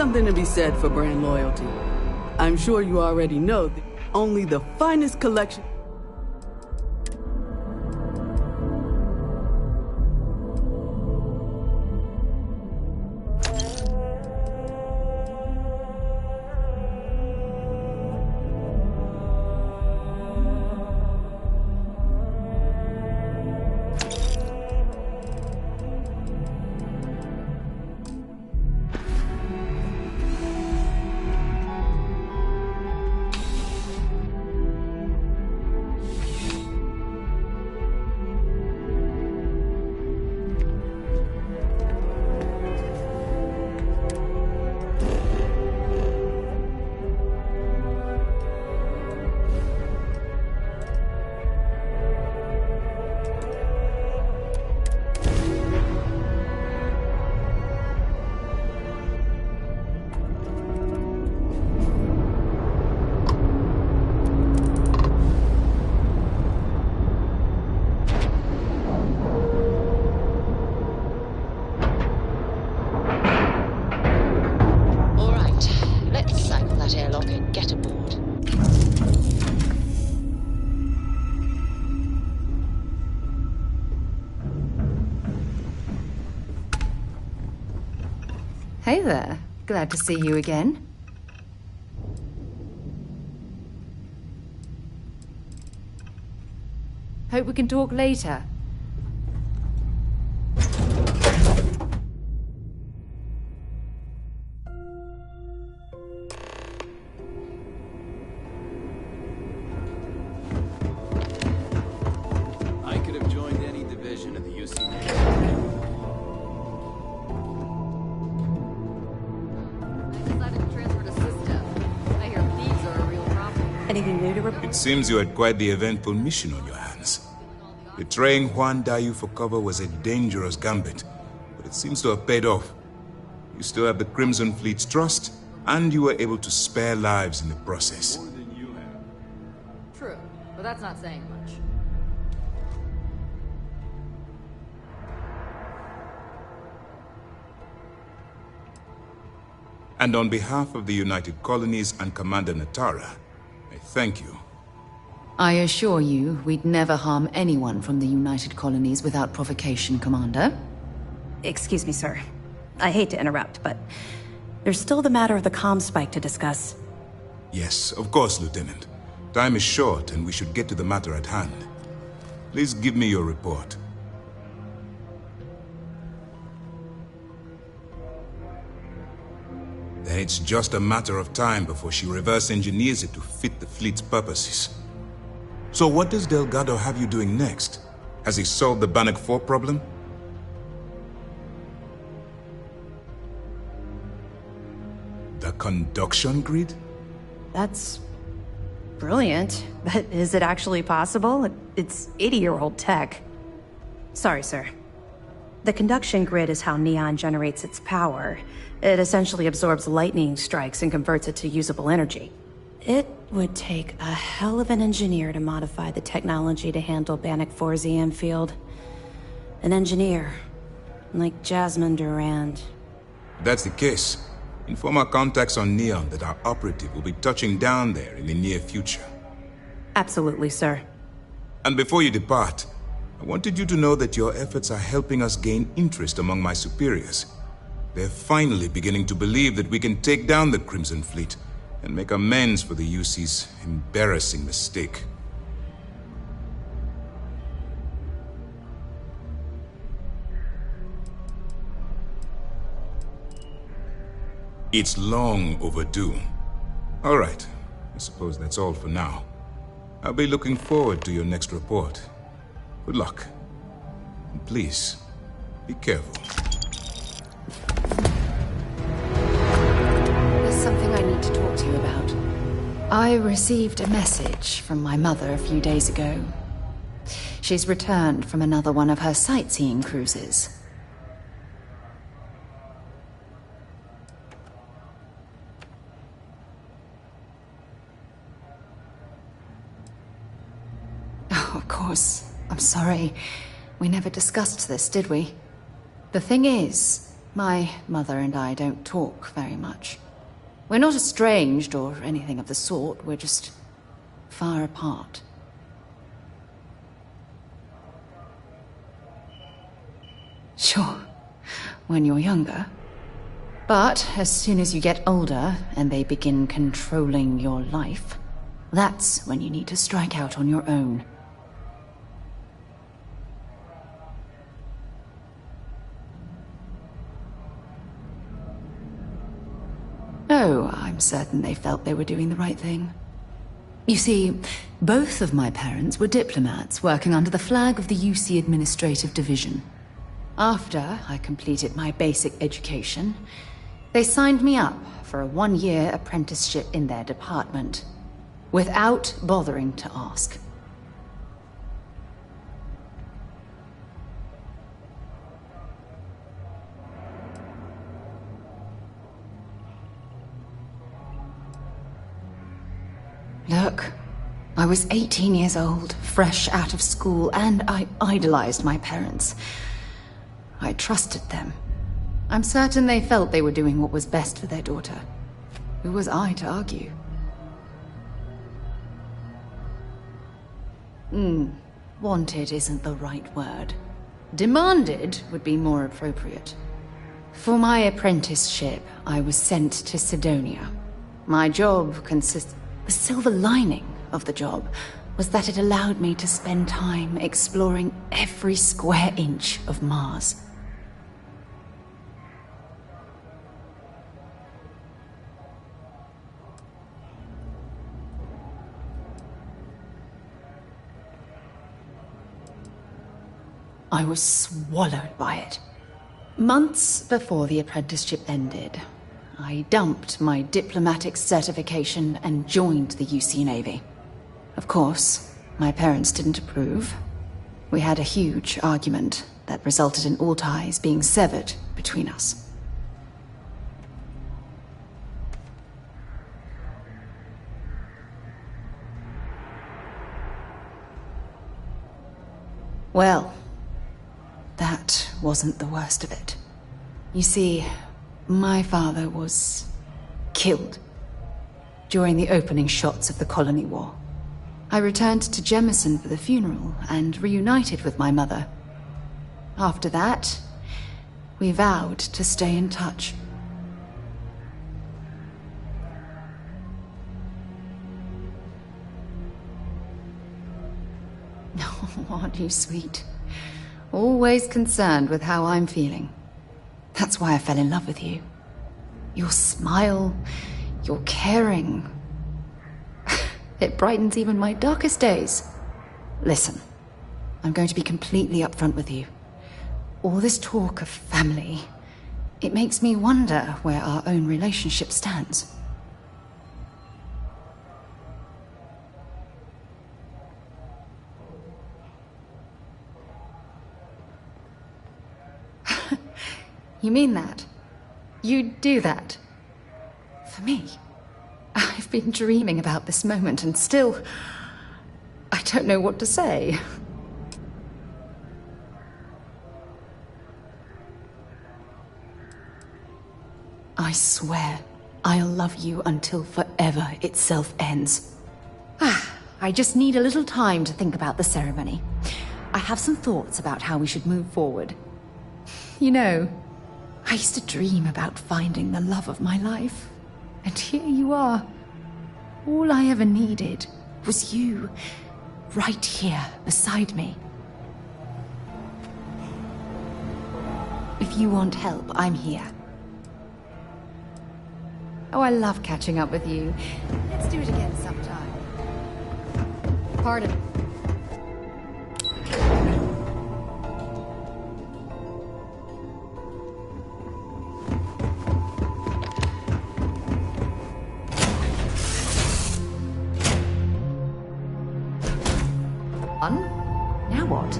something to be said for brand loyalty. I'm sure you already know that only the finest collection... Hey there. Glad to see you again. Hope we can talk later. I could have joined any division of the UC Navy. Anything new to report? It seems you had quite the eventful mission on your hands. Betraying Juan Dayu for cover was a dangerous gambit, but it seems to have paid off. You still have the Crimson Fleet's trust, and you were able to spare lives in the process. More than you have. True, but that's not saying much. And on behalf of the United Colonies and Commander Natara, I thank you. I assure you, we'd never harm anyone from the United Colonies without provocation, Commander. Excuse me, sir. I hate to interrupt, but there's still the matter of the comm spike to discuss. Yes, of course, Lieutenant. Time is short, and we should get to the matter at hand. Please give me your report. Then it's just a matter of time before she reverse engineers it to fit the fleet's purposes. So what does Delgado have you doing next? Has he solved the Bannock 4 problem? The conduction grid? That's brilliant, but is it actually possible? It's 80-year-old tech. Sorry, sir. The conduction grid is how Neon generates its power. It essentially absorbs lightning strikes and converts it to usable energy. It would take a hell of an engineer to modify the technology to handle Bannock 4's EM field. An engineer, like Jasmine Durand. If that's the case, inform our contacts on Neon that our operative will be touching down there in the near future. Absolutely, sir. And before you depart, I wanted you to know that your efforts are helping us gain interest among my superiors. They're finally beginning to believe that we can take down the Crimson Fleet and make amends for the UC's embarrassing mistake. It's long overdue. All right, I suppose that's all for now. I'll be looking forward to your next report. Good luck. And please, be careful. There's something I need to talk to you about. I received a message from my mother a few days ago. She's returned from another one of her sightseeing cruises. Oh, of course. I'm sorry. We never discussed this, did we? The thing is, My mother and I don't talk very much. We're not estranged or anything of the sort, we're just far apart. Sure, when you're younger. But as soon as you get older and they begin controlling your life, that's when you need to strike out on your own. Oh, I'm certain they felt they were doing the right thing. You see, both of my parents were diplomats working under the flag of the UC Administrative Division. After I completed my basic education, they signed me up for a one-year apprenticeship in their department, without bothering to ask. Look, I was 18 years old, fresh out of school, and I idolized my parents. I trusted them. I'm certain they felt they were doing what was best for their daughter. Who was I to argue? Wanted isn't the right word. Demanded would be more appropriate. For my apprenticeship, I was sent to Sidonia. My job consists... The silver lining of the job was that it allowed me to spend time exploring every square inch of Mars. I was swallowed by it. Months before the apprenticeship ended, I dumped my diplomatic certification and joined the UC Navy. Of course, my parents didn't approve. We had a huge argument that resulted in all ties being severed between us. Well, that wasn't the worst of it. You see, my father was killed during the opening shots of the Colony War. I returned to Jemison for the funeral and reunited with my mother. After that, we vowed to stay in touch. Oh, aren't you sweet? Always concerned with how I'm feeling. That's why I fell in love with you. Your smile, your caring. It brightens even my darkest days. Listen, I'm going to be completely upfront with you. All this talk of family, it makes me wonder where our own relationship stands. You mean that? You'd do that? For me? I've been dreaming about this moment and still... I don't know what to say. I swear, I'll love you until forever itself ends. I just need a little time to think about the ceremony. I have some thoughts about how we should move forward. You know, I used to dream about finding the love of my life. And here you are. All I ever needed was you, right here beside me. If you want help, I'm here. Oh, I love catching up with you. Let's do it again sometime. Pardon. Now what?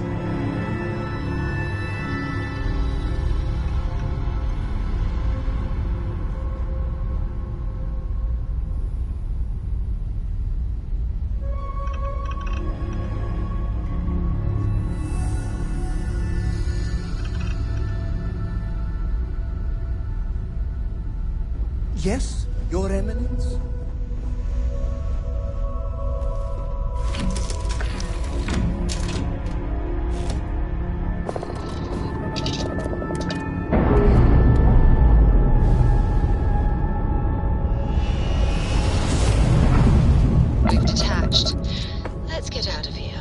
Yes, Your Eminence? We've detached. Let's get out of here.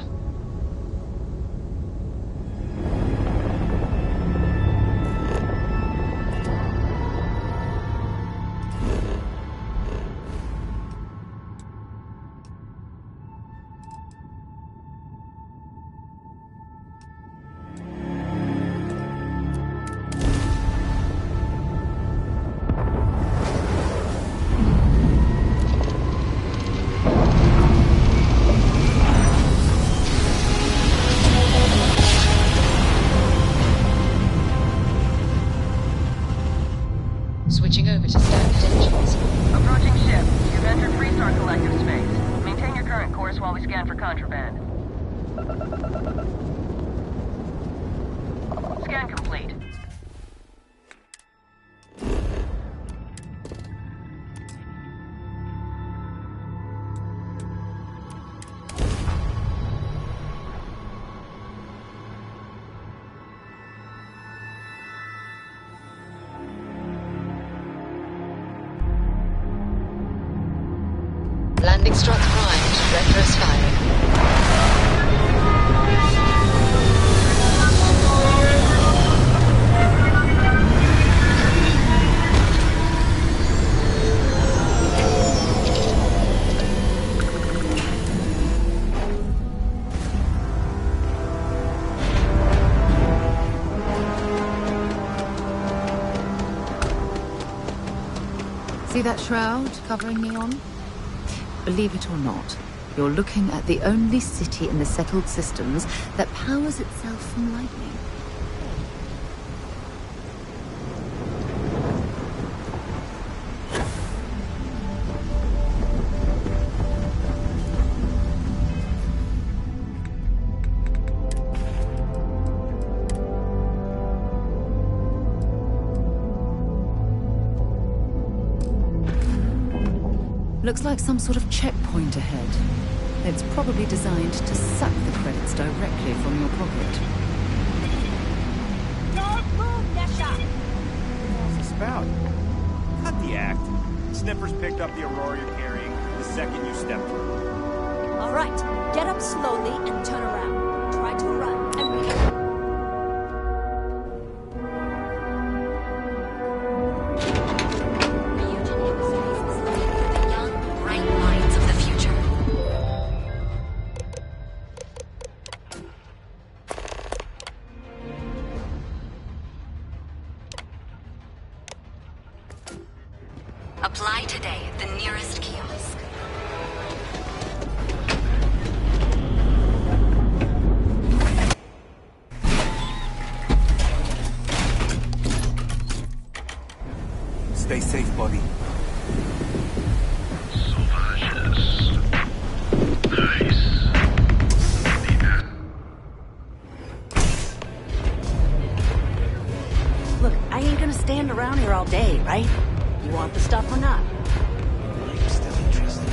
Switching over to standard engines. Approaching ship. You've entered Freestar Collective space. Maintain your current course while we scan for contraband. Scan complete. Landing struts primed. Retros firing. See that shroud covering me on? Believe it or not, you're looking at the only city in the settled systems that powers itself from lightning. Looks like some sort of checkpoint ahead. It's probably designed to suck the credits directly from your pocket. Don't move, Nesha! What's this about? Cut the act. Sniffers picked up the Aurora you're carrying the second you stepped through. All right, get up slowly and turn around. Try to run and... Apply today at the nearest kiosk. Stay safe, buddy. Look, I ain't gonna stand around here all day, right? You want the stuff or not? I'm still interested.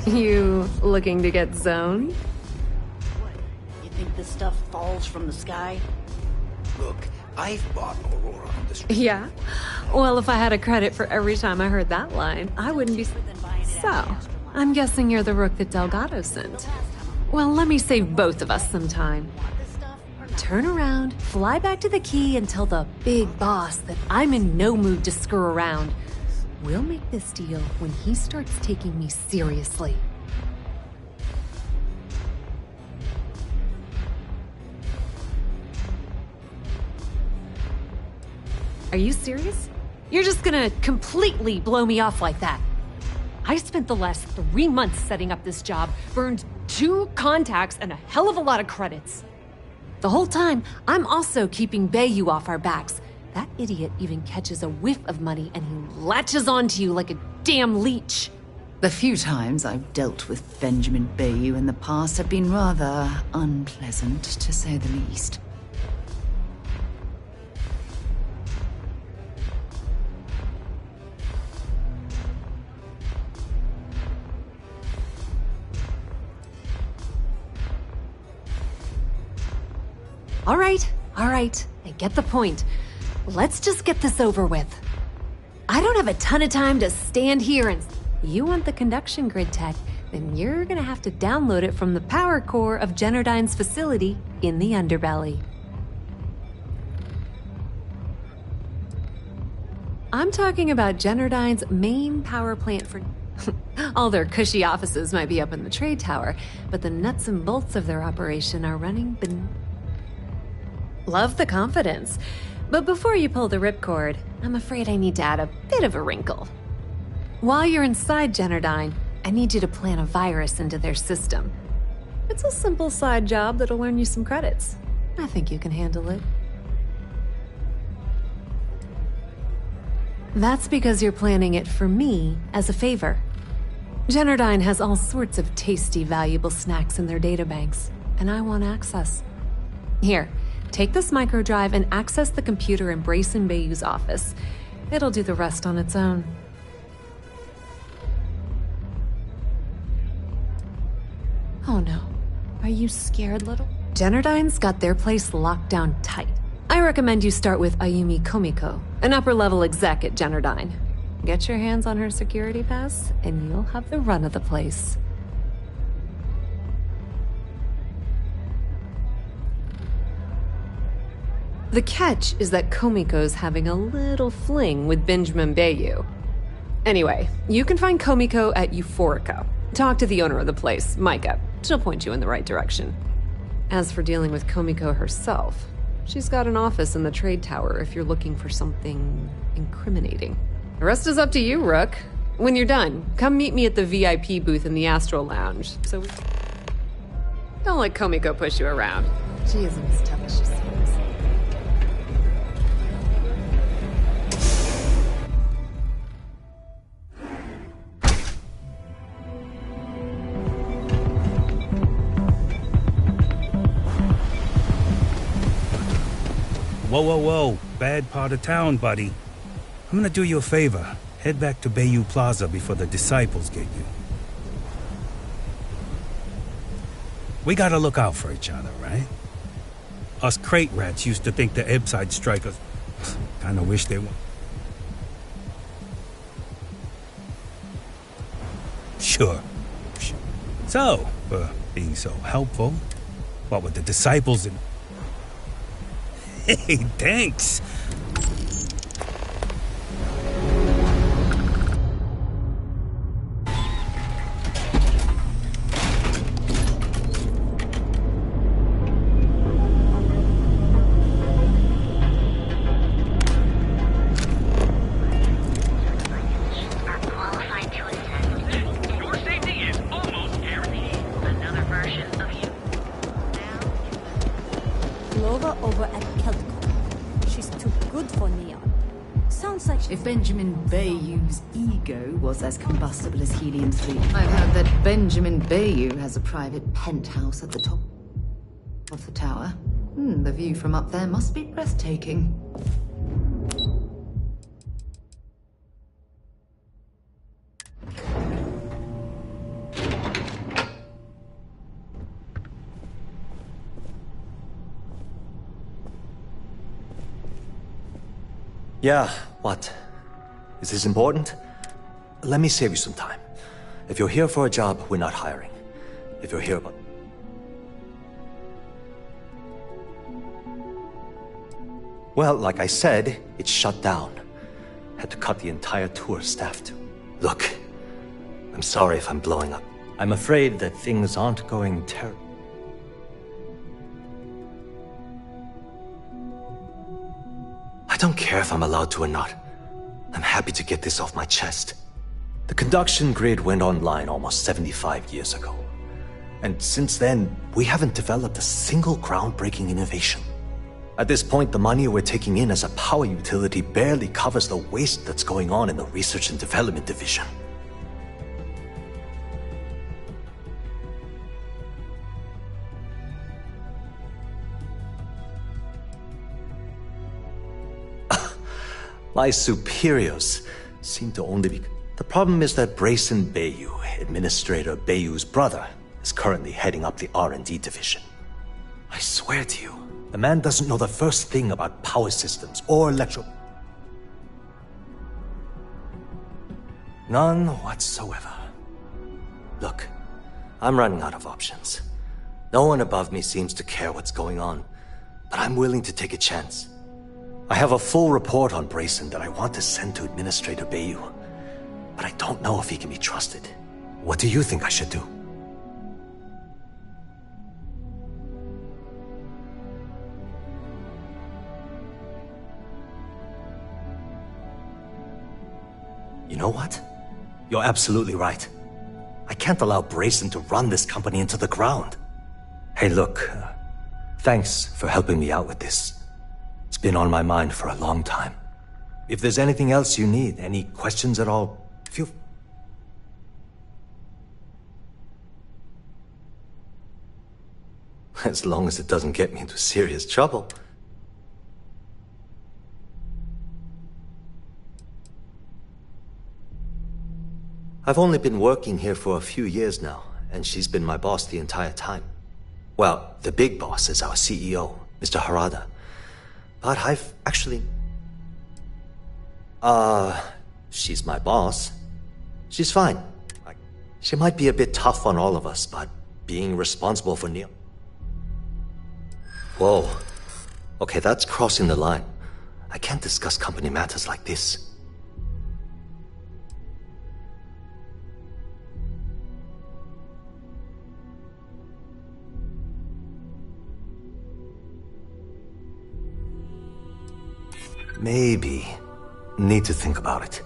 You looking to get zoned? What? You think this stuff falls from the sky? Look, I've bought Aurora on the street. Yeah? Well, if I had a credit for every time I heard that line, I wouldn't be... So, I'm guessing you're the rook that Delgado sent. Well, let me save both of us some time. Turn around, fly back to the key, and tell the big boss that I'm in no mood to screw around. We'll make this deal when he starts taking me seriously. Are you serious? You're just gonna completely blow me off like that? I spent the last 3 months setting up this job, burned 2 contacts and a hell of a lot of credits. The whole time, I'm also keeping Bayou off our backs. That idiot even catches a whiff of money and he latches onto you like a damn leech. The few times I've dealt with Benjamin Bayou in the past have been rather unpleasant, to say the least. All right. I get the point. Let's just get this over with. I don't have a ton of time to stand here and... You want the conduction grid tech, then you're gonna have to download it from the power core of Generdyne's facility in the underbelly. I'm talking about Generdyne's main power plant for... All their cushy offices might be up in the trade tower, but the nuts and bolts of their operation are running Love the confidence. But before you pull the ripcord, I'm afraid I need to add a bit of a wrinkle. While you're inside Generdyne, I need you to plant a virus into their system. It's a simple side job that'll earn you some credits. I think you can handle it. That's because you're planning it for me as a favor. Generdyne has all sorts of tasty, valuable snacks in their databanks, and I want access. Here, take this microdrive and access the computer in Brayson Bayou's office. It'll do the rest on its own. Oh no. Are you scared, little? Generdyne's got their place locked down tight. I recommend you start with Ayumi Komiko, an upper-level exec at Generdyne. Get your hands on her security pass, and you'll have the run of the place. The catch is that Komiko's having a little fling with Benjamin Bayou. Anyway, you can find Komiko at Euphorica. Talk to the owner of the place, Micah. She'll point you in the right direction. As for dealing with Komiko herself, she's got an office in the trade tower if you're looking for something incriminating. The rest is up to you, Rook. When you're done, come meet me at the VIP booth in the Astral Lounge. Don't let Komiko push you around. She isn't as tough as she seems. Whoa. Bad part of town, buddy. I'm gonna do you a favor. Head back to Bayou Plaza before the disciples get you. We gotta look out for each other, right? Us crate rats used to think the Ebside strikers... Kinda wish they were... Sure. So, being so helpful, what with the disciples and... Hey, thanks. If Benjamin Bayou's ego was as combustible as helium-3, I've heard that Benjamin Bayou has a private penthouse at the top of the tower. The view from up there must be breathtaking. Yeah, what? Is this important? Let me save you some time. If you're here for a job, we're not hiring. If you're here about... Well, like I said, it's shut down. Had to cut the entire tour staff too. Look, I'm sorry if I'm blowing up. I'm afraid that things aren't going terribly. I don't care if I'm allowed to or not. I'm happy to get this off my chest. The conduction grid went online almost 75 years ago. And since then, we haven't developed a single groundbreaking innovation. At this point, the money we're taking in as a power utility barely covers the waste that's going on in the research and development division. My superiors seem to only be... The problem is that Brayson Bayou, Administrator Bayou's brother, is currently heading up the R&D division. I swear to you, The man doesn't know the first thing about power systems or electro... None whatsoever. Look, I'm running out of options. No one above me seems to care what's going on, but I'm willing to take a chance. I have a full report on Brayson that I want to send to Administrator Bayou, but I don't know if he can be trusted. What do you think I should do? You know what? You're absolutely right. I can't allow Brayson to run this company into the ground. Hey, look, thanks for helping me out with this. It's been on my mind for a long time. If there's anything else you need, any questions at all, feel... As long as it doesn't get me into serious trouble. I've only been working here for a few years now, and she's been my boss the entire time. Well, the big boss is our CEO, Mr. Harada. But I've actually... she's my boss. She's fine. She might be a bit tough on all of us, but being responsible for Neil... Whoa. Okay, that's crossing the line. I can't discuss company matters like this. Maybe. Need to think about it.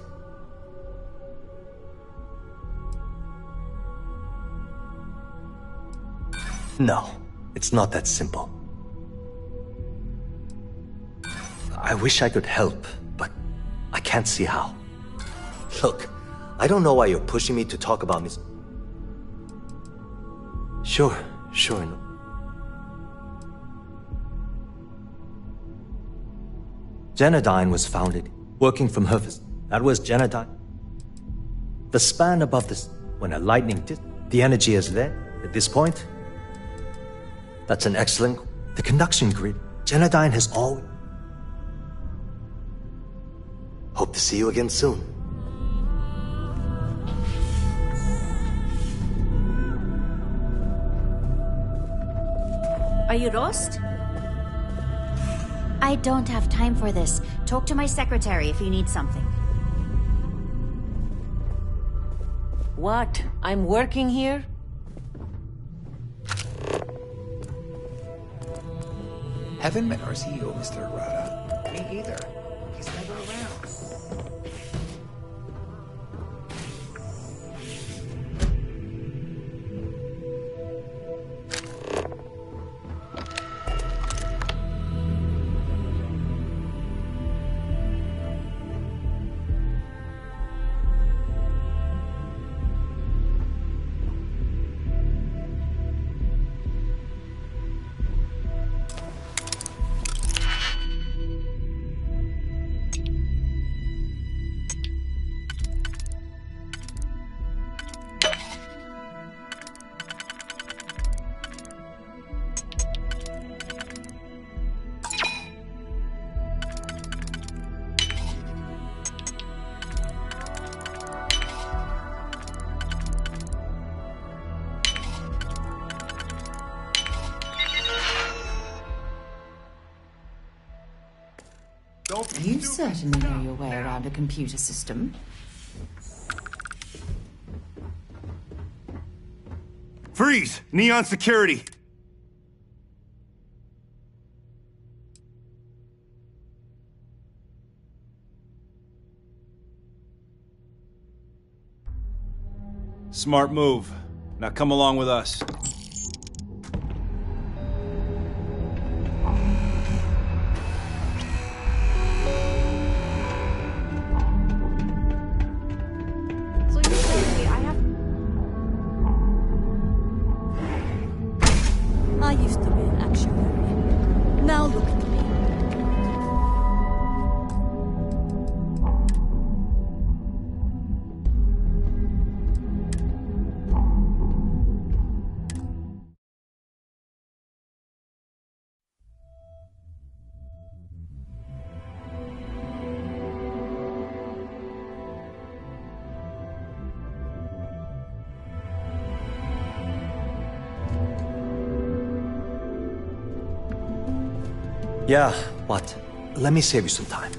No, it's not that simple. I wish I could help, but I can't see how. Look, I don't know why you're pushing me to talk about Miss... Sure. No. Genodyne was founded, working from her... That was Genodyne. The span above this, when a lightning... The energy is there, at this point. That's an excellent... The conduction grid. Genodyne has always... Hope to see you again soon. Are you lost? I don't have time for this. Talk to my secretary if you need something. What? I'm working here? Haven't met our CEO, Mr. Arata. Me either. He's never around. You certainly know your way around a computer system. Freeze! Neon security! Smart move. Now come along with us. Yeah, what? Let me save you some time.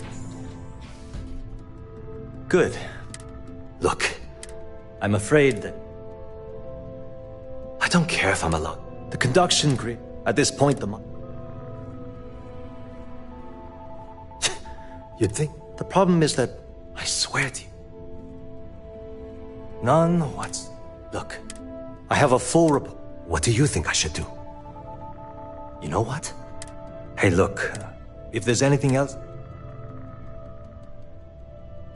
Good. Look, I'm afraid that... I don't care if I'm allowed. The conduction grid, at this point, You'd think. The problem is that, I swear to you. None what's... Look, I have a full report. What do you think I should do? You know what? Hey, look, if there's anything else...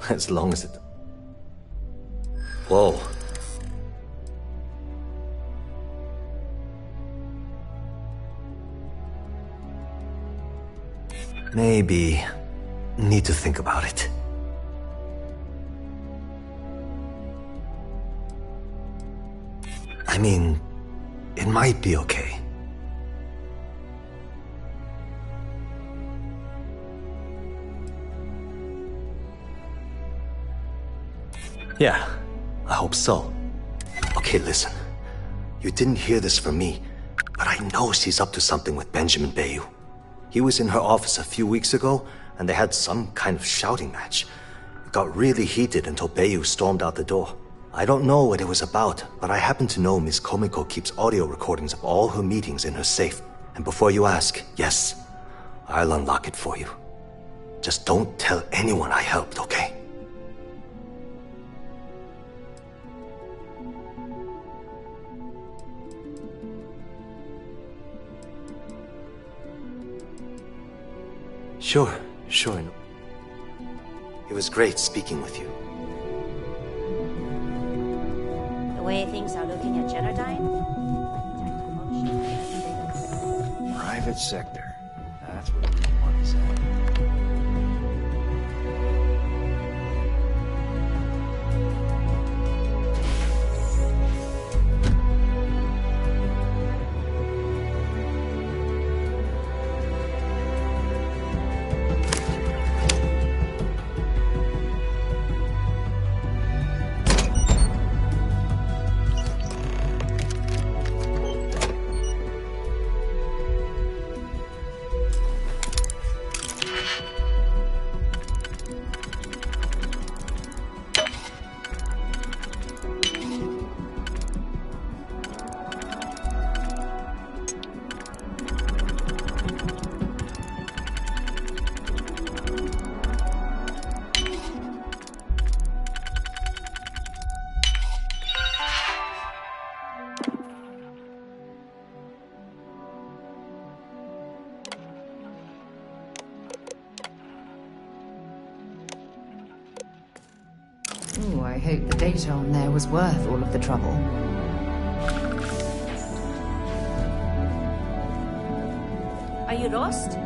As long as it... Whoa. Maybe... need to think about it. I mean, it might be okay. Yeah, I hope so. Okay, listen. You didn't hear this from me, but I know she's up to something with Benjamin Bayou. He was in her office a few weeks ago, and they had some kind of shouting match. It got really heated until Bayou stormed out the door. I don't know what it was about, but I happen to know Miss Komiko keeps audio recordings of all her meetings in her safe. And before you ask, yes, I'll unlock it for you. Just don't tell anyone I helped, okay? Sure. It was great speaking with you. The way things are looking at Generdyne? Private sector. That's where the money's at. Ooh, I hope the data on there was worth all of the trouble. Are you lost?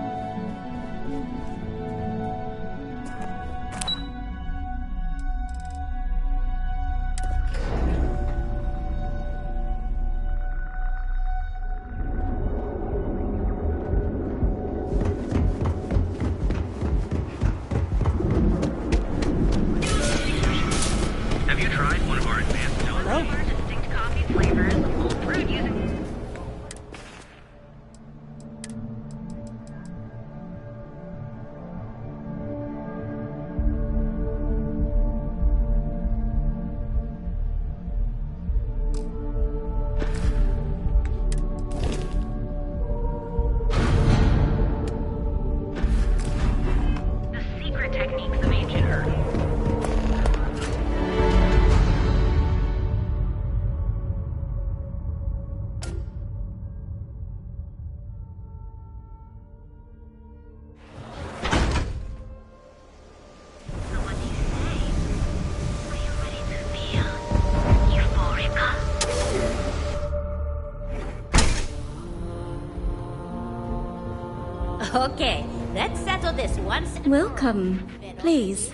Okay, let's settle this once. Welcome. Please,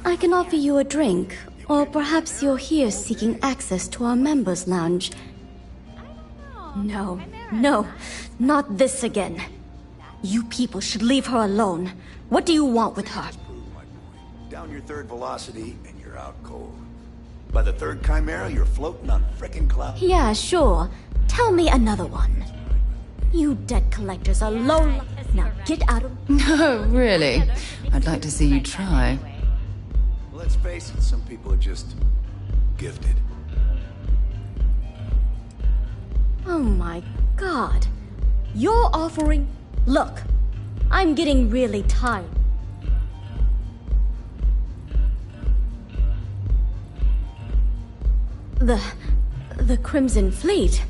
I can offer you a drink, or perhaps you're here seeking access to our members' lounge. No, not this again. You people should leave her alone. What do you want with her? Down your third velocity, and you're out cold. By the third Chimera, you're floating on frickin' clouds. Yeah, sure. Tell me another one. You debt collectors are low... Now get out of... No, really. I'd like to see you try. Let's face it, some people are just gifted. Oh my god. You're offering... Look, I'm getting really tired. The Crimson Fleet?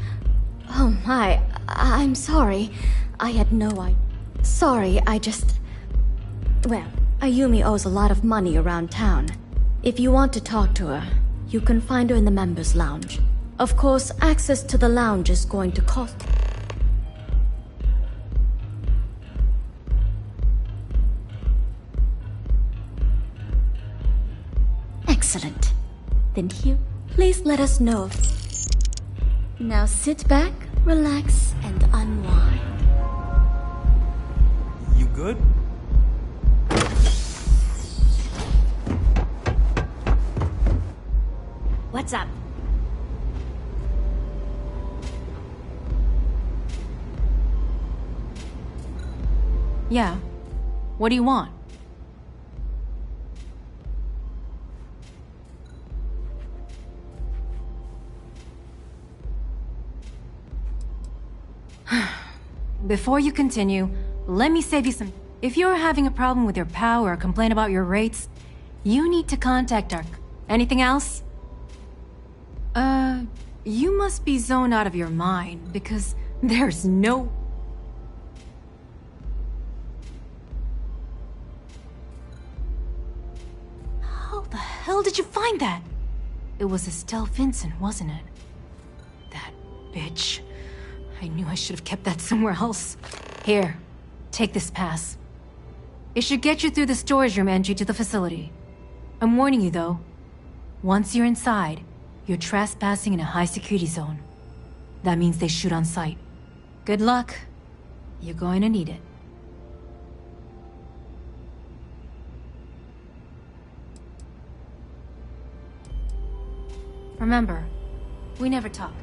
Oh my, I'm sorry. I had no idea. Sorry, I just... Well, Ayumi owes a lot of money around town. If you want to talk to her, you can find her in the members' lounge. Of course, access to the lounge is going to cost... Excellent. Then here, please let us know. Now sit back, relax, and unwind. You good? What's up? Yeah. What do you want? Before you continue, let me save you some... If you're having a problem with your power or complain about your rates, you need to contact our... Anything else? You must be zoned out of your mind, because there's no... How the hell did you find that? It was Estelle Vincent, wasn't it? That bitch. I knew I should have kept that somewhere else. Here, take this pass. It should get you through the storage room entry to the facility. I'm warning you, though. Once you're inside, you're trespassing in a high-security zone. That means they shoot on sight. Good luck. You're going to need it. Remember, we never talked.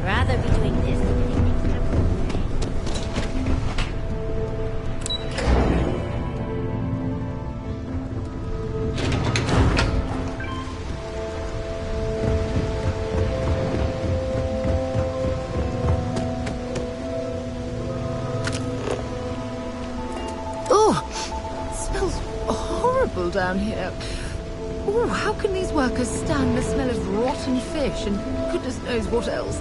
Rather be doing this than anything. Oh, it smells horrible down here. Oh, how can these workers stand the smell of rotten fish and goodness knows what else?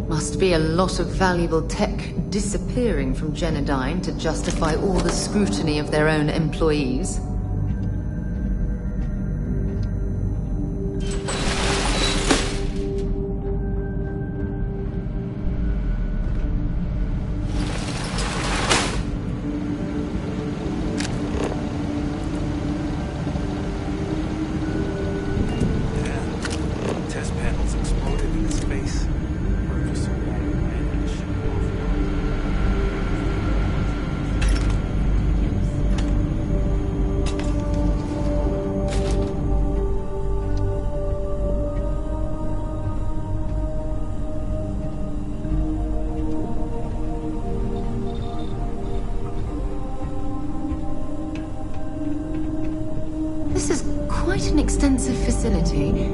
Must be a lot of valuable tech disappearing from Genodyne to justify all the scrutiny of their own employees. Test panels exploded in his face. This is quite an extensive facility.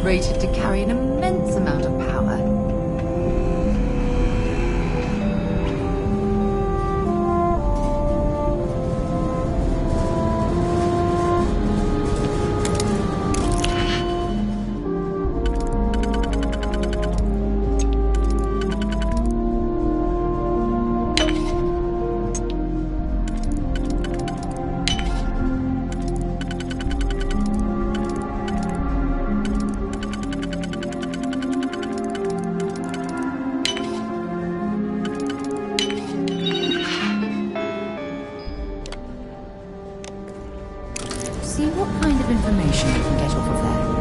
rated to carry an immense amount of power. See what kind of information you can get off of there.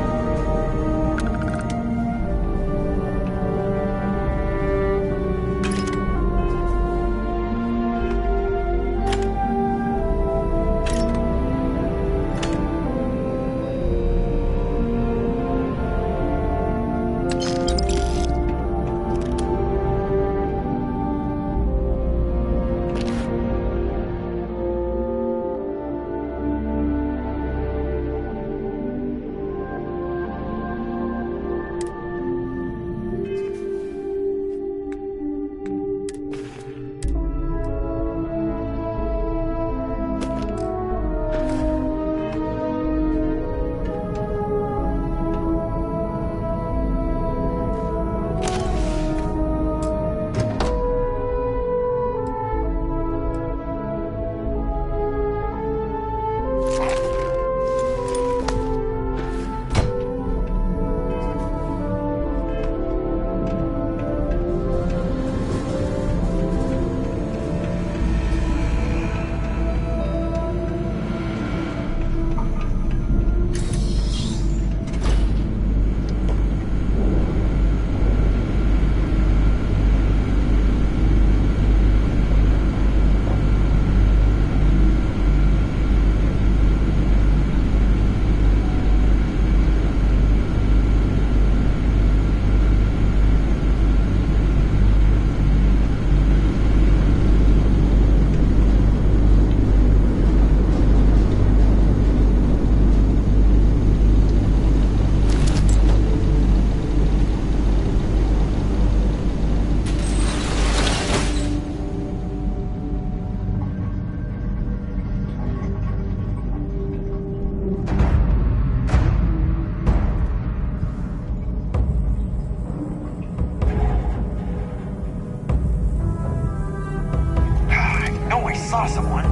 saw someone.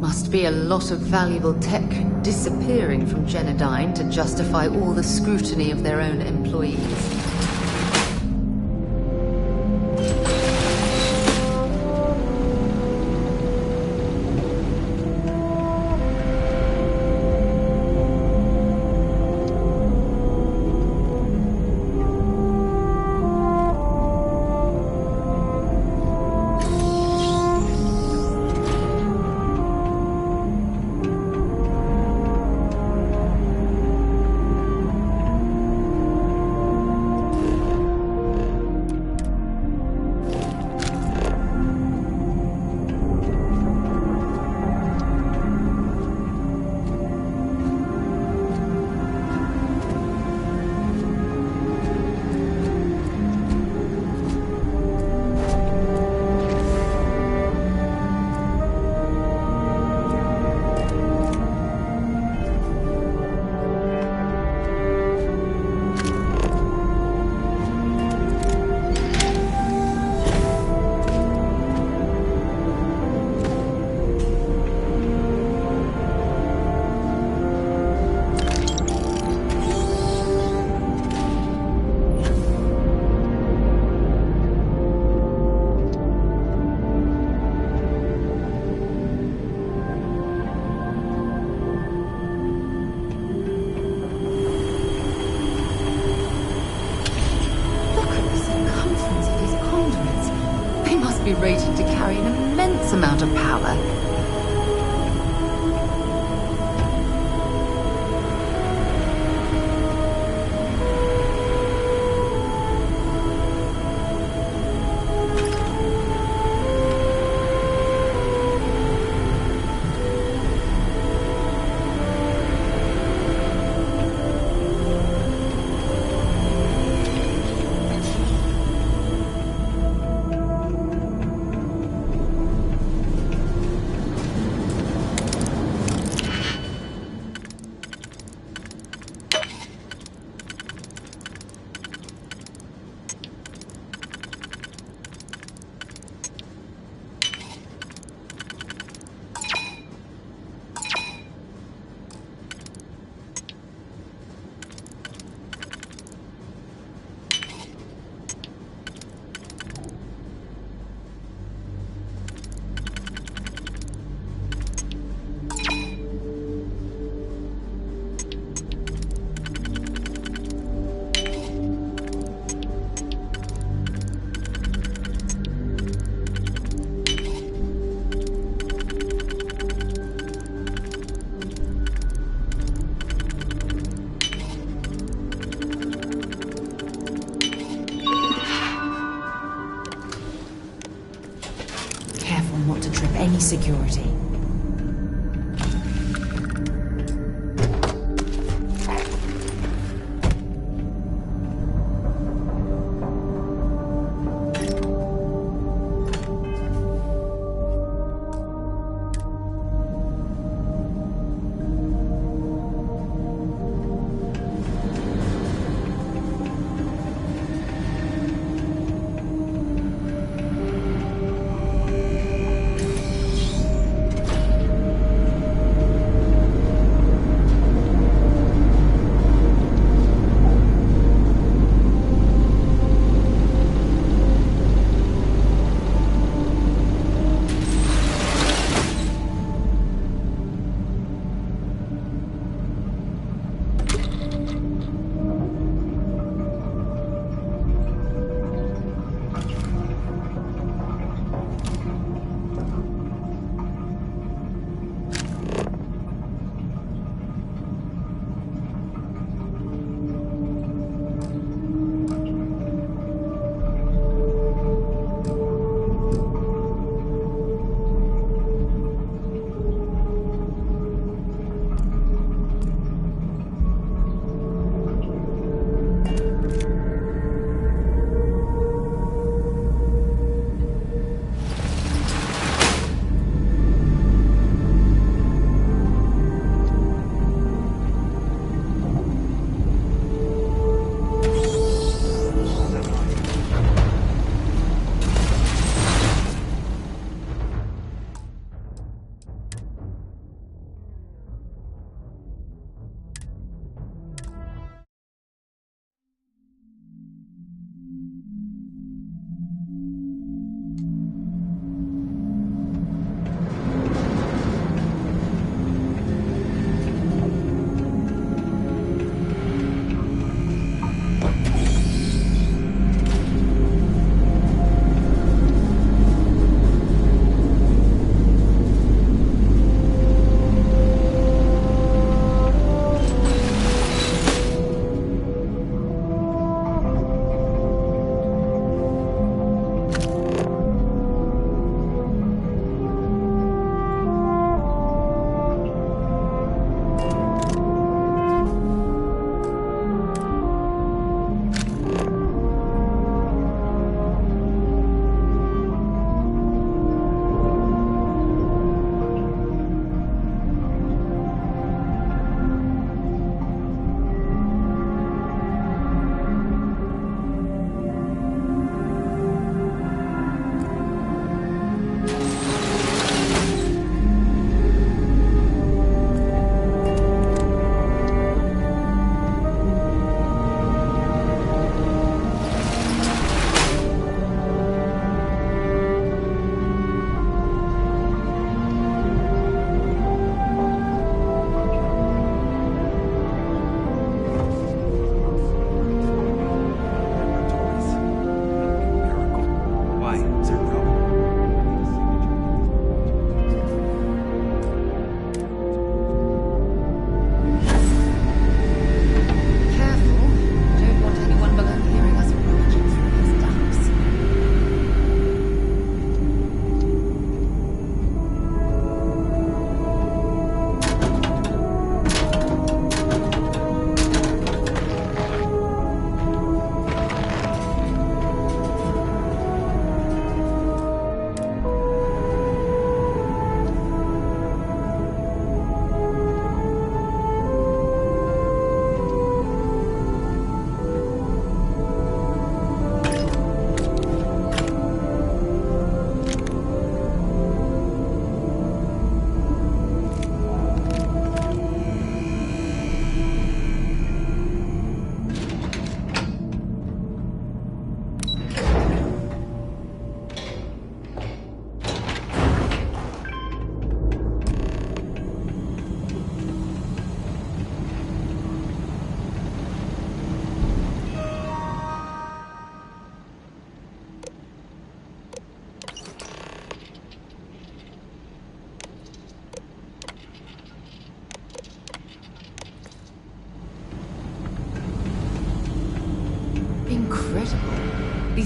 Must be a lot of valuable tech disappearing from Genodyne to justify all the scrutiny of their own employees. must be rated to carry an immense amount of power. Not to trip any security.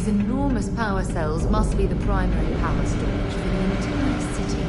These enormous power cells must be the primary power storage for the entire city.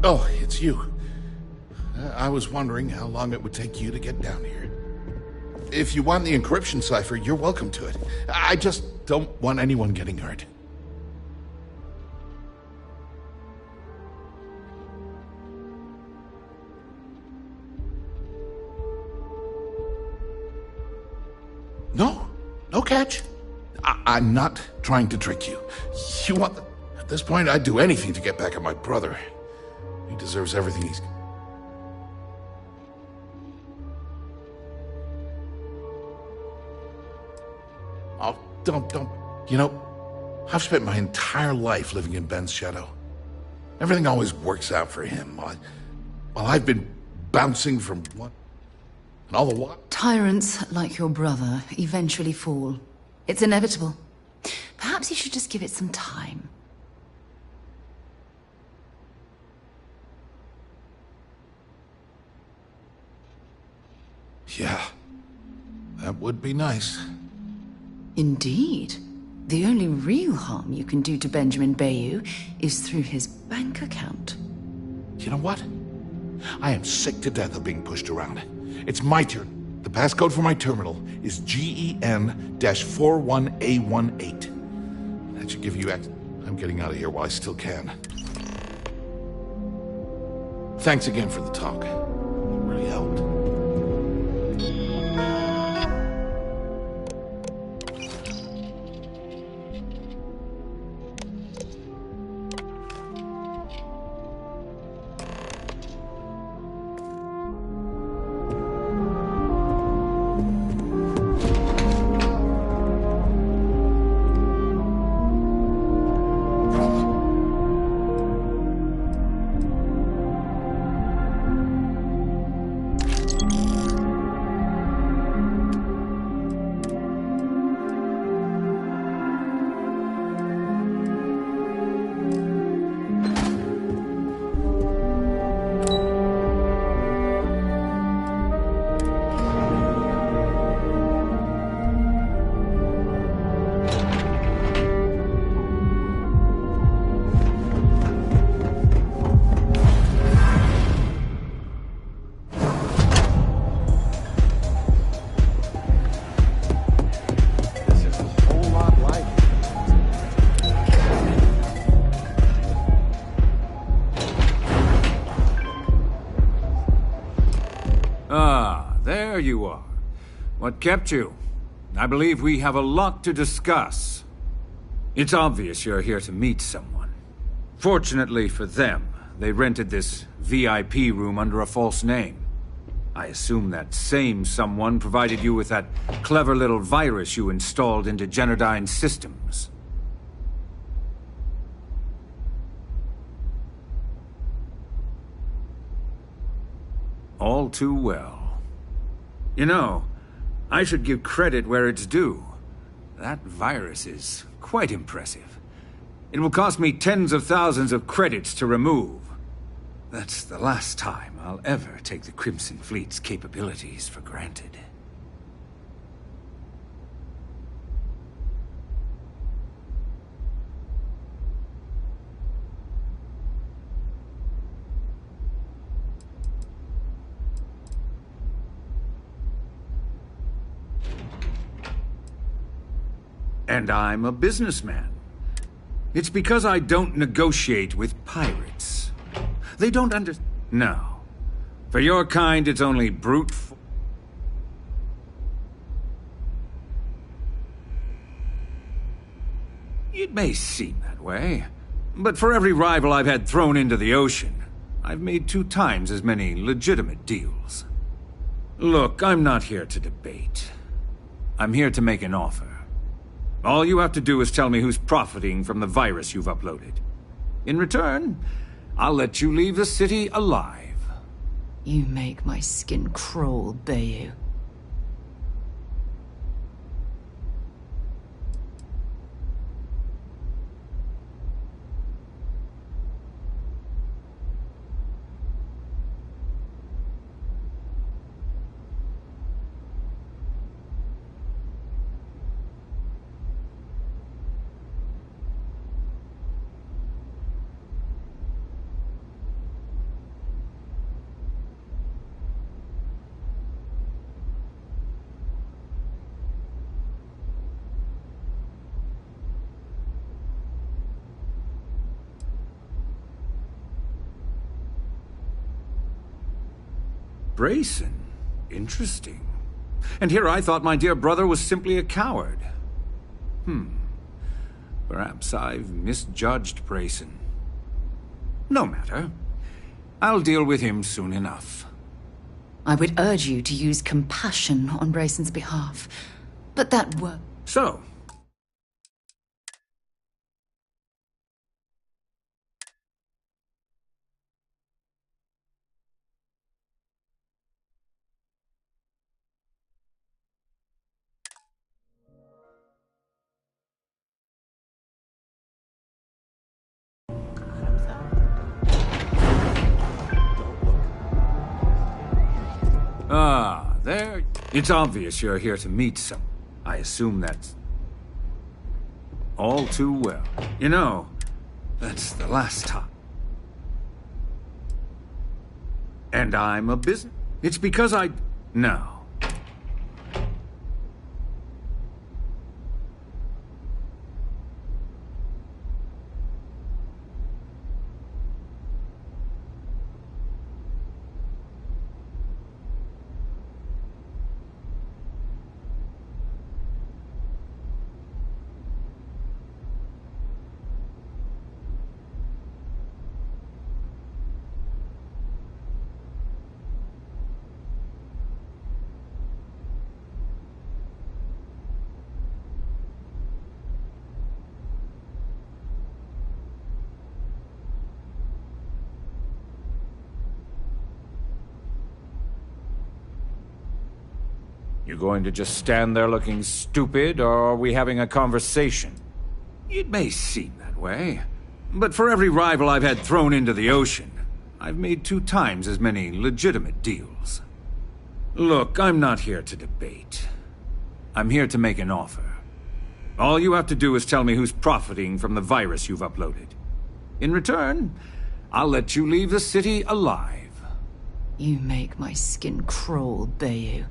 Oh, it's you. I was wondering how long it would take you to get down here. If you want the encryption cipher, you're welcome to it. I just don't want anyone getting hurt. No catch. I'm not trying to trick you. You want the... At this point, I'd do anything to get back at my brother. He deserves everything he's... Oh, don't. You know, I've spent my entire life living in Ben's shadow. Everything always works out for him, while I've been bouncing from one... And all the what? Tyrants like your brother eventually fall. It's inevitable. Perhaps you should just give it some time. Yeah, that would be nice. Indeed. The only real harm you can do to Benjamin Bayou is through his bank account. You know what? I am sick to death of being pushed around. It's my turn. The passcode for my terminal is GEN-41A18. That should give you access. I'm getting out of here while I still can. Thanks again for the talk. It really helped. There you are. What kept you? I believe we have a lot to discuss. It's obvious you're here to meet someone. Fortunately for them, they rented this VIP room under a false name. I assume that same someone provided you with that clever little virus you installed into Genodyne's systems. All too well. You know, I should give credit where it's due. That virus is quite impressive. It will cost me tens of thousands of credits to remove. That's the last time I'll ever take the Crimson Fleet's capabilities for granted. And I'm a businessman. It's because I don't negotiate with pirates. They don't No. For your kind, it's only brute force. It may seem that way, but for every rival I've had thrown into the ocean, I've made 2 times as many legitimate deals. Look, I'm not here to debate. I'm here to make an offer. All you have to do is tell me who's profiting from the virus you've uploaded. In return, I'll let you leave the city alive. You make my skin crawl, Bayou. Brayson? Interesting. And here I thought my dear brother was simply a coward. Perhaps I've misjudged Brayson. No matter. I'll deal with him soon enough. I would urge you to use compassion on Brayson's behalf, but that word. So, there. It's obvious you're here to meet some. I assume that's all too well. You know, that's the last time. And I'm a business. It's because No. You going to just stand there looking stupid, or are we having a conversation? It may seem that way, but for every rival I've had thrown into the ocean, I've made 2 times as many legitimate deals. Look, I'm not here to debate. I'm here to make an offer. All you have to do is tell me who's profiting from the virus you've uploaded. In return, I'll let you leave the city alive. You make my skin crawl, Bayou.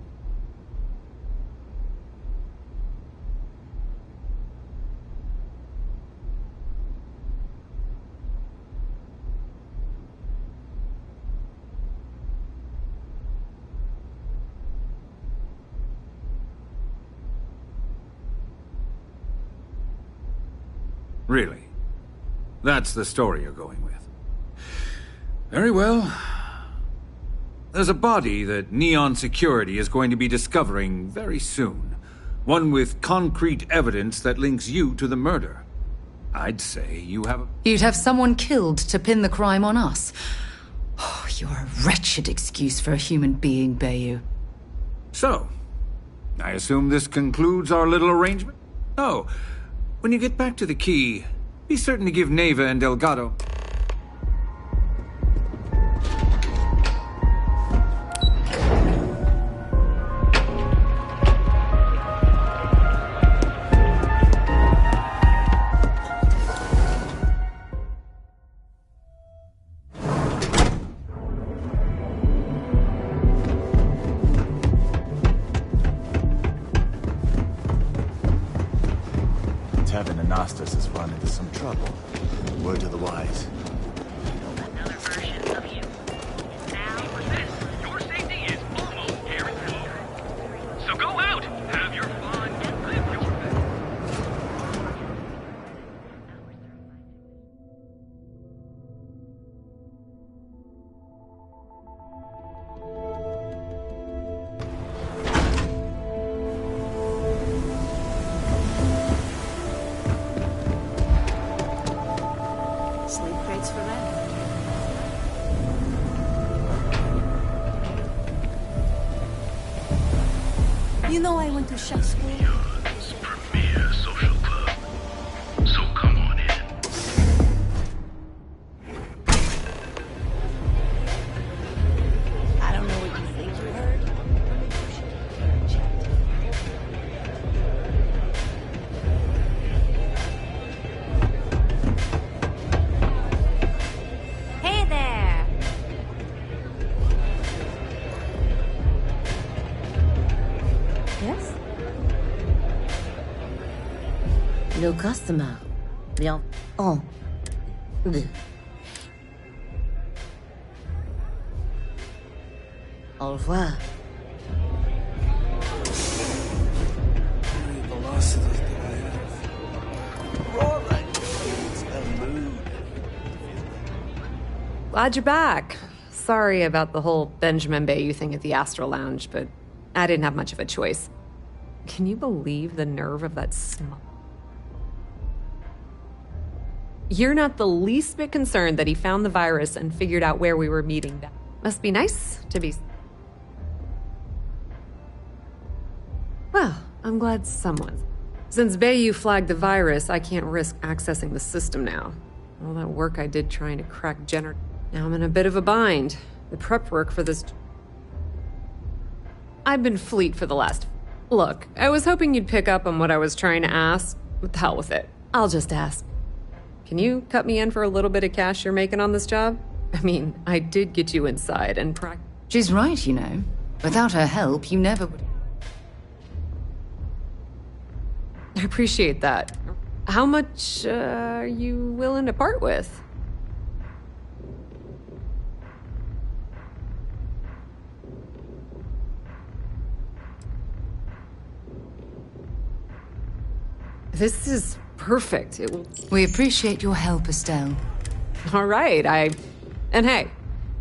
Really? That's the story you're going with. Very well. There's a body that Neon Security is going to be discovering very soon. One with concrete evidence that links you to the murder. I'd say you have a... You'd have someone killed to pin the crime on us. Oh, you're a wretched excuse for a human being, Bayou. So, I assume this concludes our little arrangement? Oh, when you get back to the key, be certain to give Neva and Delgado... Tevin Anastas has run into some trouble. Word to the wise. Your safety is almost guaranteed. So go out, have your fun, and live your best. Sleep crates for that. You know I went to chef school. Premier social club. So come on in. I don't know what you think you heard. Hey there! Yes? No customer. Bien. Oh. Deux. Au revoir. Velocity that I have. Roar like it's a mood. Glad you're back. Sorry about the whole Benjamin Bayou thing at the Astral Lounge, but I didn't have much of a choice. Can you believe the nerve of that smug? You're not the least bit concerned that he found the virus and figured out where we were meeting. That must be nice to be... Well, I'm glad someone... Since Bayou flagged the virus, I can't risk accessing the system now. All that work I did trying to crack Jenner... Now I'm in a bit of a bind. The prep work for this... I've been fleet for the last... Look, I was hoping you'd pick up on what I was trying to ask. What the hell with it? I'll just ask. Can you cut me in for a little bit of cash you're making on this job? I mean, I did get you inside and She's right, you know. Without her help, you never would... I appreciate that. How much are you willing to part with? This is perfect. It will... We appreciate your help, Estelle. All right, And hey,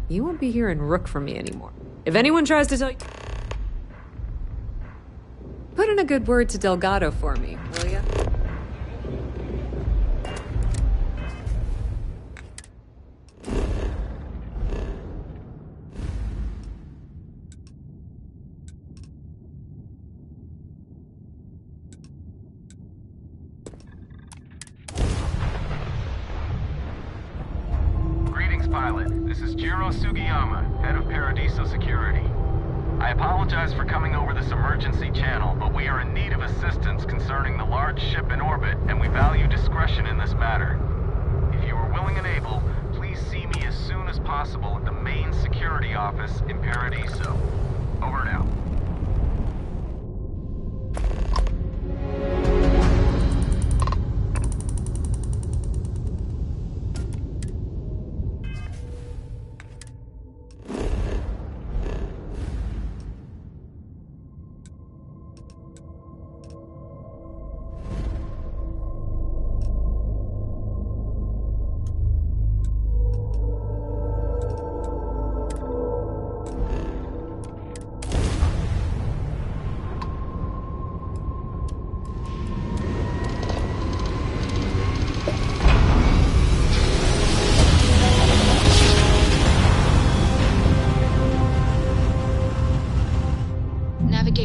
you won't be hearing Rook from me anymore. If anyone tries to tell you... Put in a good word to Delgado for me, will ya? Greetings, pilot. This is Jiro Sugiyama, head of Paradiso Security. I apologize for coming over this emergency channel, but we are in need of assistance concerning the large ship in orbit, and we value discretion in this matter. If you are willing and able, please see me as soon as possible at the main security office in Paradiso. Over and out.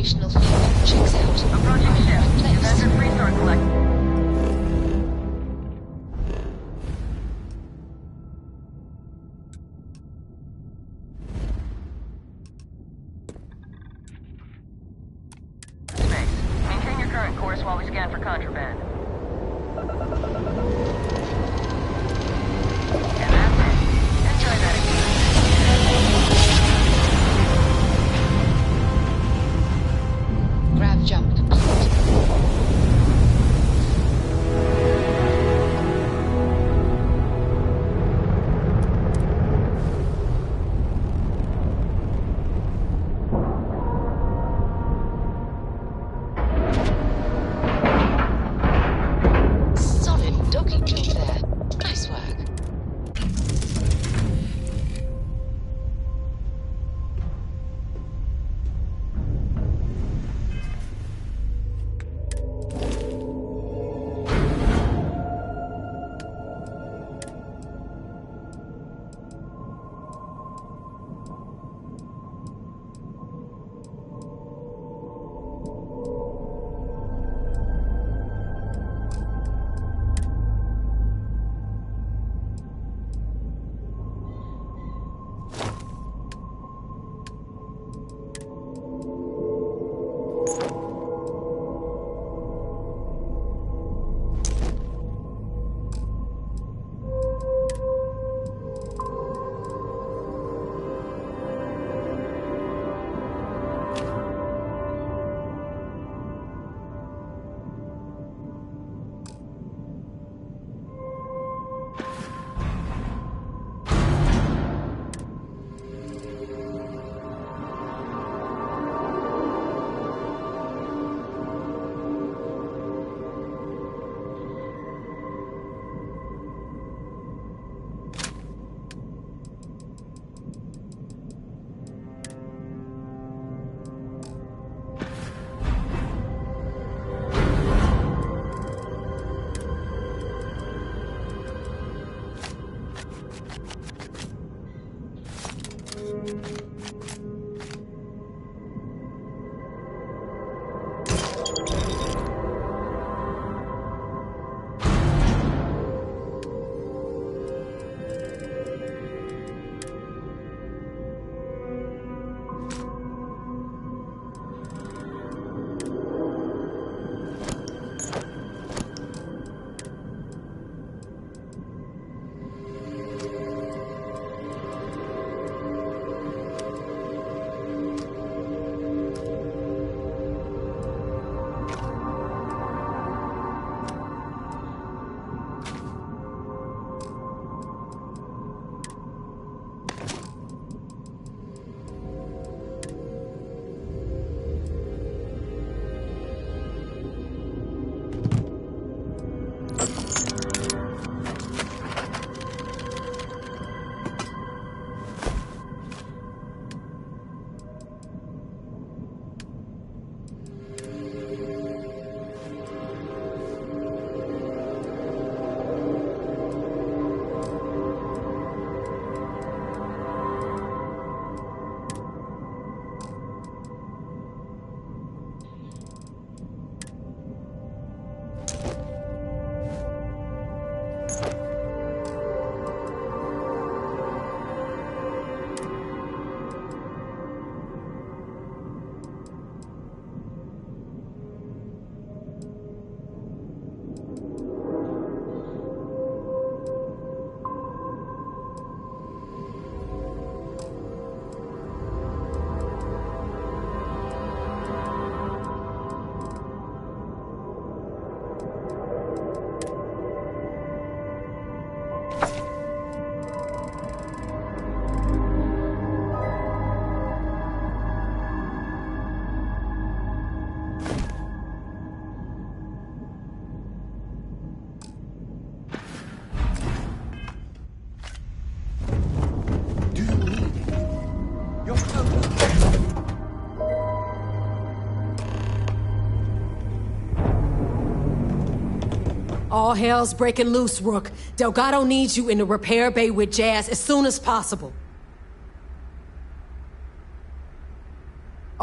gravitational field checks out. Approaching ship. Defensive resource select. Maintain your current course while we scan for contraband. And that's it. Enjoy that experience. Grav jump complete. Solid docking job there. Nice work. All hell's breaking loose, Rook. Delgado needs you in the repair bay with Jazz as soon as possible.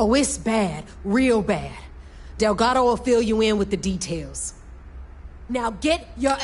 Oh, it's bad. Real bad. Delgado will fill you in with the details. Now get your...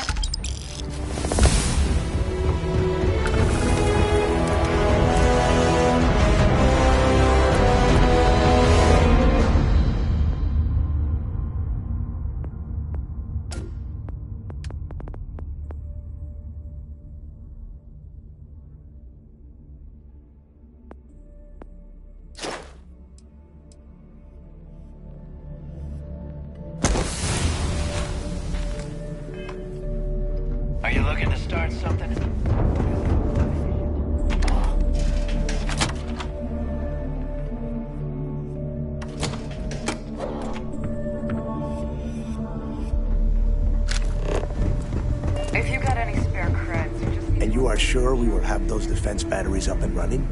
Are you looking to start something? If you got any spare creds, you just... And you are sure we will have those defense batteries up and running?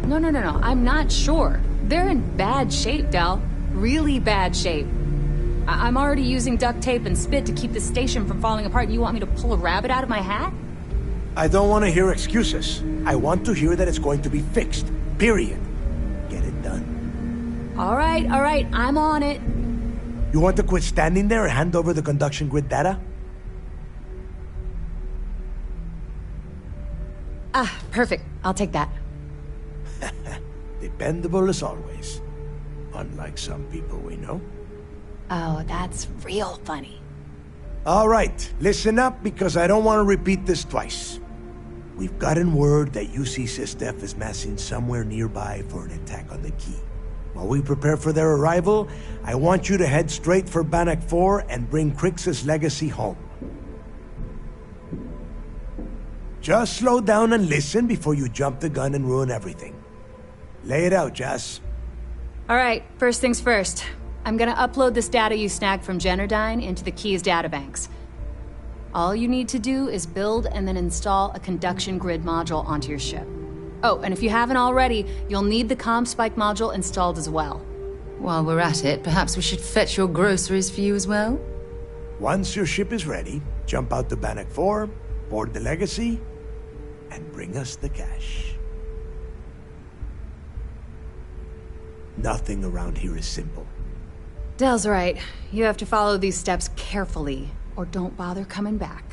No, I'm not sure. They're in bad shape, Del. Really bad shape. I'm already using duct tape and spit to keep the station from falling apart, and you want me to pull a rabbit out of my hat? I don't want to hear excuses. I want to hear that it's going to be fixed. Period. Get it done. All right, I'm on it. You want to quit standing there and hand over the conduction grid data? Ah, perfect. I'll take that. Dependable as always. Unlike some people we know. Oh, that's real funny. All right, listen up because I don't want to repeat this twice. We've gotten word that UC Systef is massing somewhere nearby for an attack on the key. While we prepare for their arrival, I want you to head straight for Bannock 4 and bring Crix's legacy home. Just slow down and listen before you jump the gun and ruin everything. Lay it out, Jess. All right, first things first. I'm gonna upload this data you snagged from Generdyne into the Key's databanks. All you need to do is build and then install a conduction grid module onto your ship. Oh, and if you haven't already, you'll need the comm spike module installed as well. While we're at it, perhaps we should fetch your groceries for you as well? Once your ship is ready, jump out to Bannock 4, board the legacy, and bring us the cash. Nothing around here is simple. Del's right. You have to follow these steps carefully, or don't bother coming back.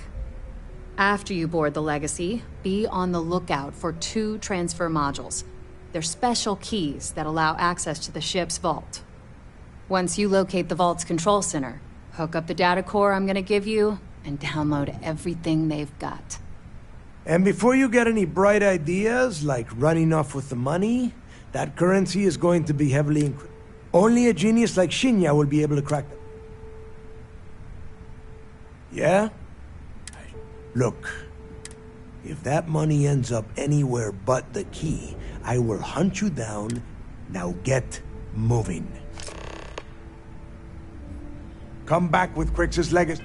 After you board the Legacy, be on the lookout for 2 transfer modules. They're special keys that allow access to the ship's vault. Once you locate the vault's control center, hook up the data core I'm gonna give you, and download everything they've got. And before you get any bright ideas, like running off with the money, that currency is going to be heavily encrypted. Only a genius like Shinya will be able to crack them. Yeah? Look, if that money ends up anywhere but the key, I will hunt you down. Now get moving. Come back with Crix's legacy.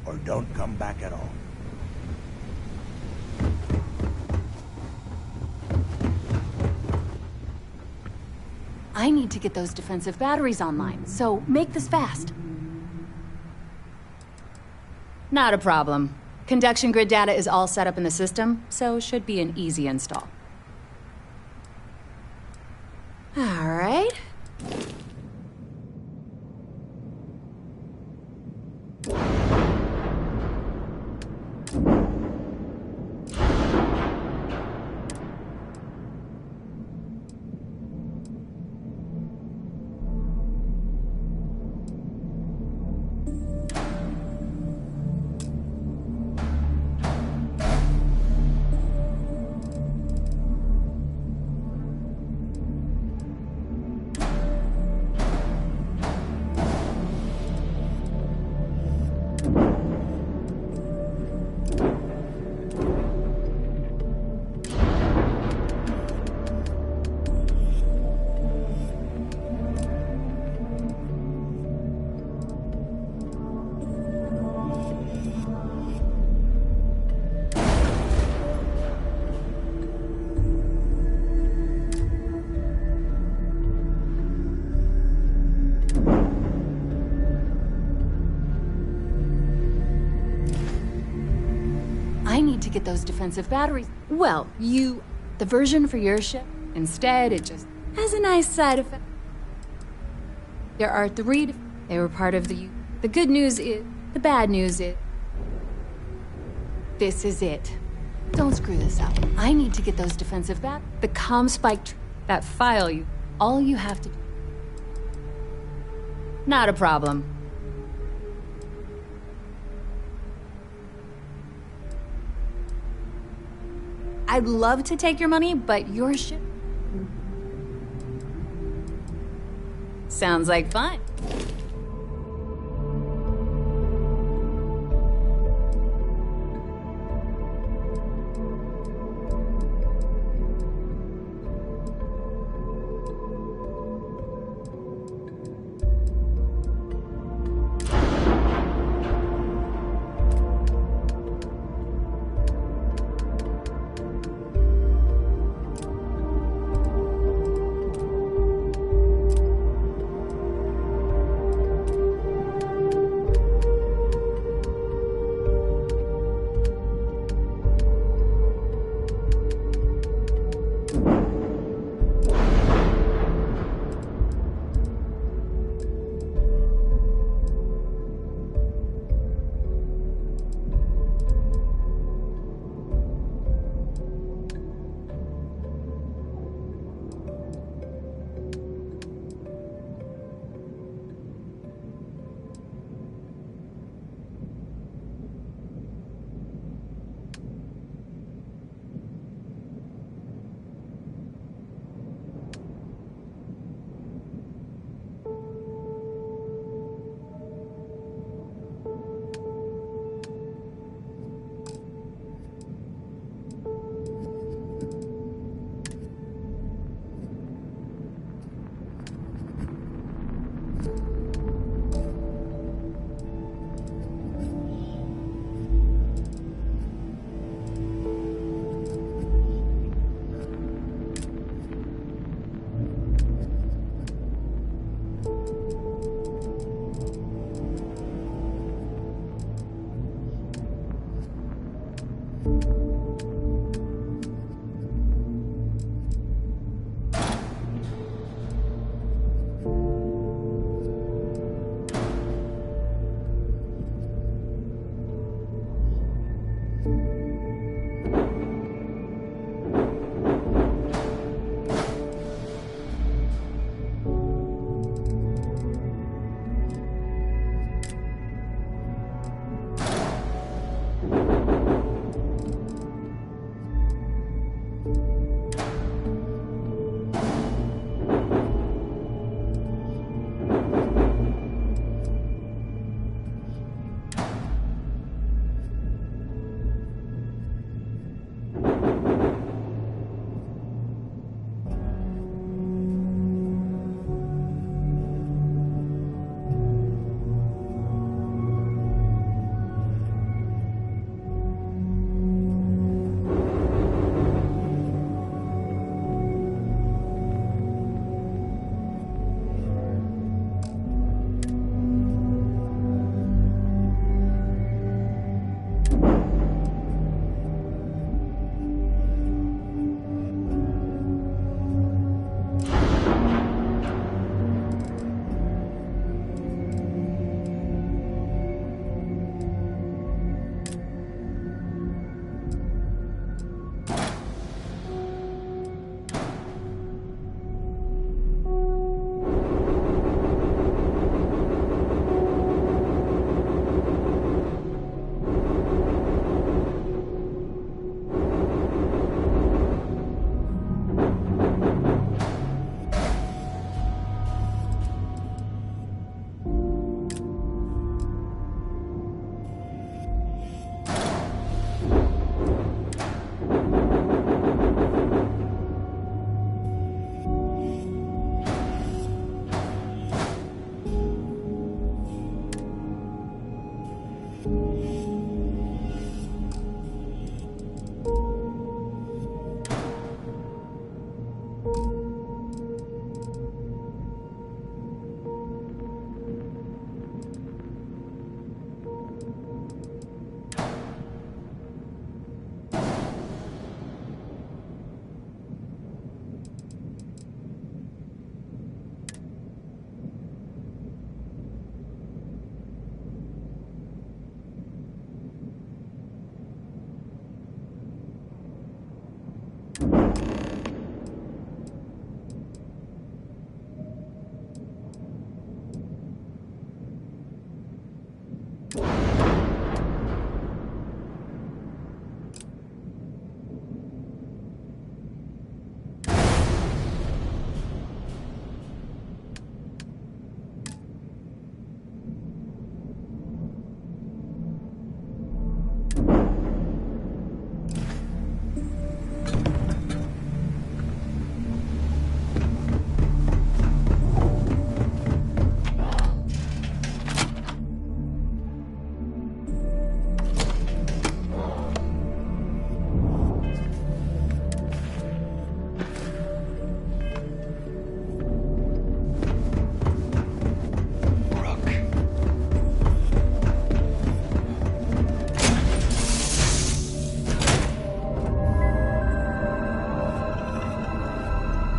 or don't come back at all. I need to get those defensive batteries online, so make this fast. Not a problem. Conduction grid data is all set up in the system, so should be an easy install. All right. I need to get those defensive batteries. Well, the version for your ship, instead it just has a nice side effect. There are 3, they were part of the good news is, the bad news is, this is it. Don't screw this up. I need to get those defensive the comm spike, that file all you have to do. Not a problem. I'd love to take your money, but your ship... Sounds like fun.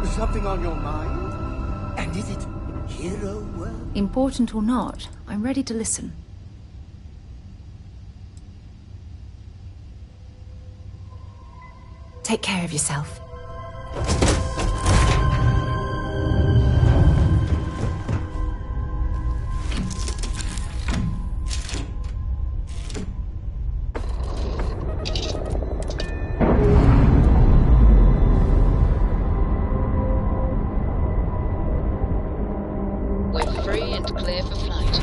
Something on your mind? And is it hero work? Important or not, I'm ready to listen. Take care of yourself. We're free and clear for flight.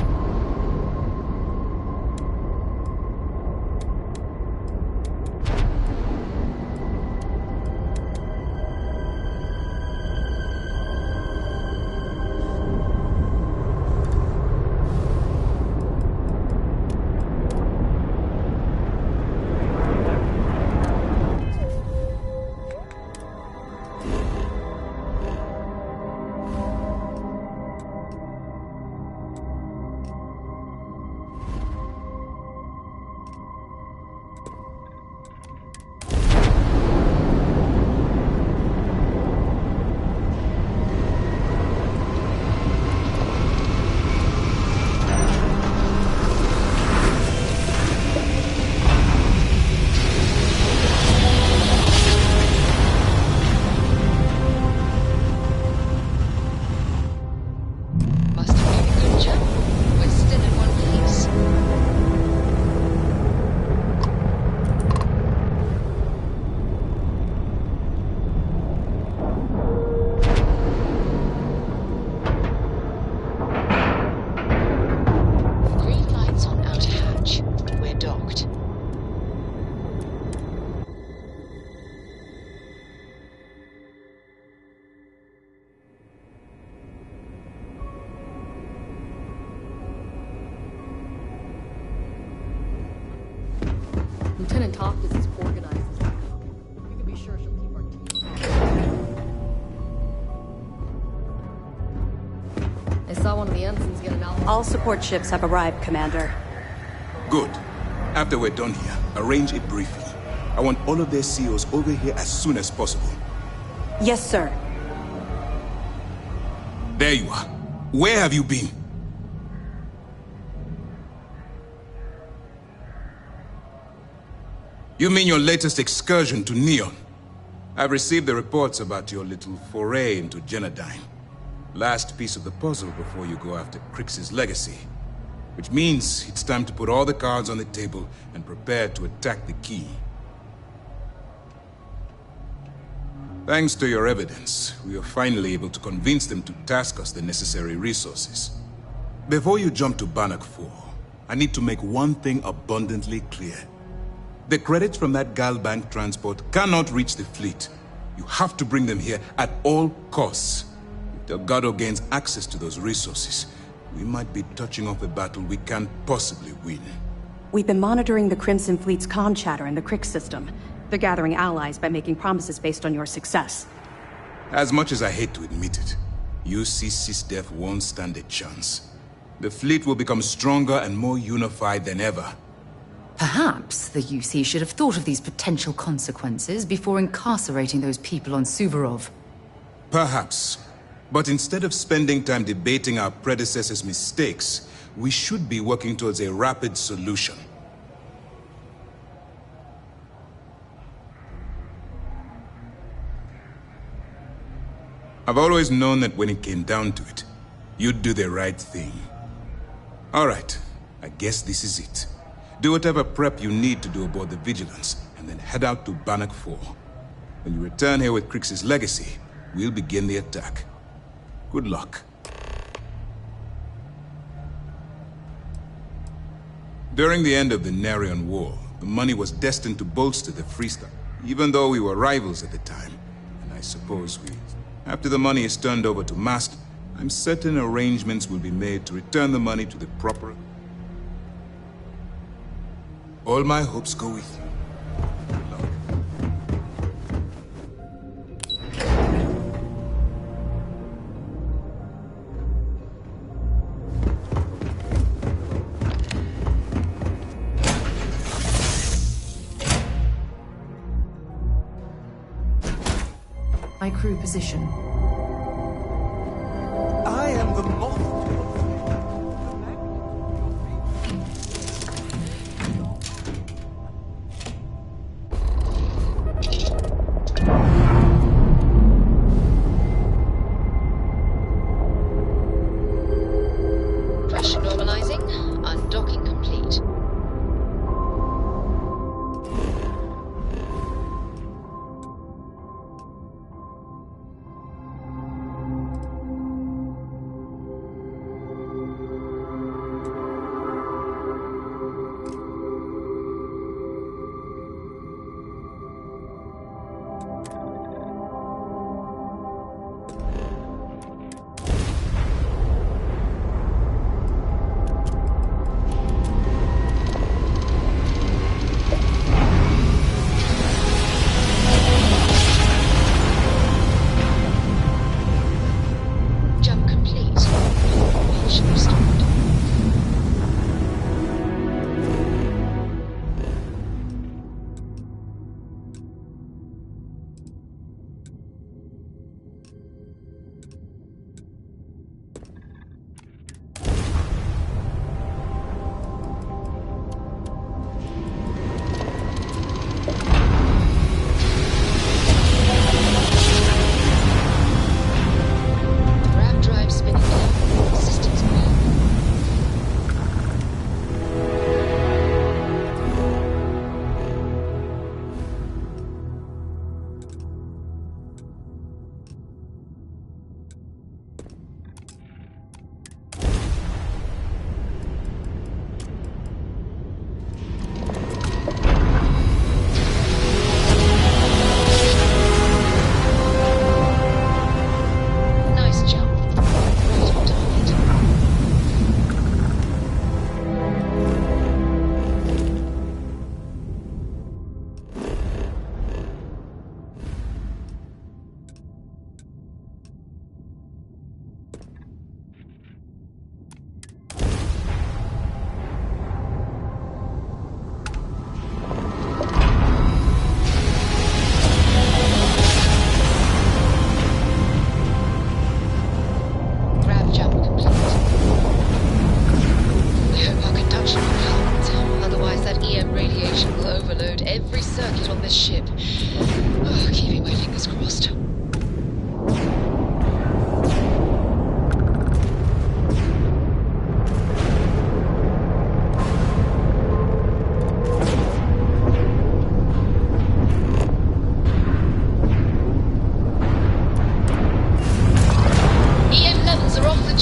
Must have been a good jump. We're still in one piece. Green lights on outer hatch. We're docked. Lieutenant Toft is organized as we know. You can be sure she'll keep our team. I saw one of the ensigns get an outlaw. All support ships have arrived, Commander. Good. After we're done here, arrange a briefing. I want all of their CEOs over here as soon as possible. Yes, sir. There you are. Where have you been? You mean your latest excursion to Neon? I've received the reports about your little foray into Genodyne. Last piece of the puzzle before you go after Crix's legacy. Which means it's time to put all the cards on the table and prepare to attack the key. Thanks to your evidence, we were finally able to convince them to task us the necessary resources. Before you jump to Bannock 4, I need to make one thing abundantly clear. The credits from that Galbank transport cannot reach the fleet. You have to bring them here at all costs. If Delgado gains access to those resources, we might be touching off a battle we can't possibly win. We've been monitoring the Crimson Fleet's comm chatter in the Crix system. They're gathering allies by making promises based on your success. As much as I hate to admit it, UC SysDef won't stand a chance. The fleet will become stronger and more unified than ever. Perhaps the UC should have thought of these potential consequences before incarcerating those people on Suvorov. Perhaps. But instead of spending time debating our predecessors' mistakes, we should be working towards a rapid solution. I've always known that when it came down to it, you'd do the right thing. All right, I guess this is it. Do whatever prep you need to do aboard the Vigilance, and then head out to Bannock 4. When you return here with Crix's legacy, we'll begin the attack. Good luck. During the end of the Narion War, the money was destined to bolster the Freestar, even though we were rivals at the time. And I suppose after the money is turned over to Mast, I'm certain arrangements will be made to return the money to the proper... All my hopes go with you. Good luck. My crew position.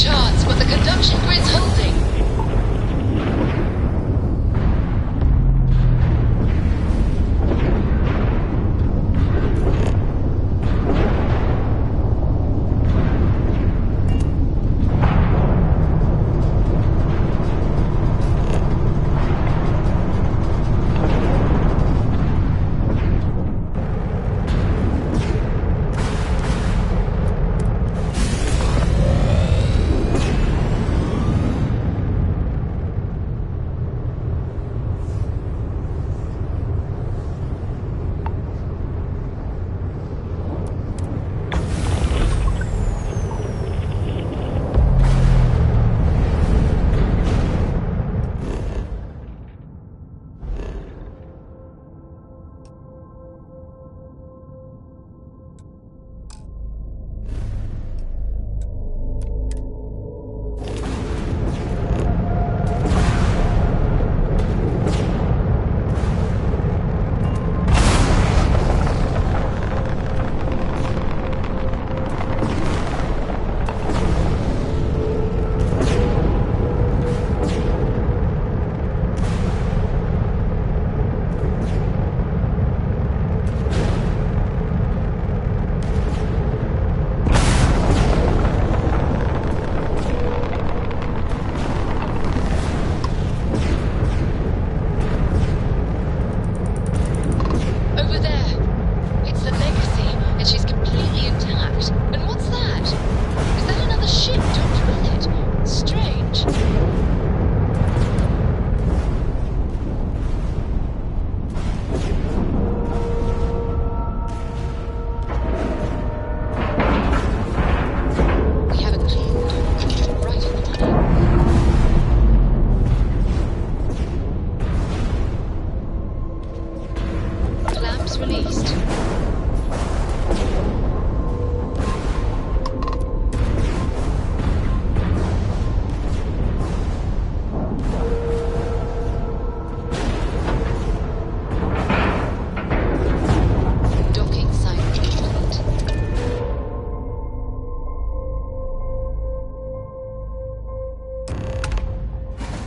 chance, but the conduction grid's holding.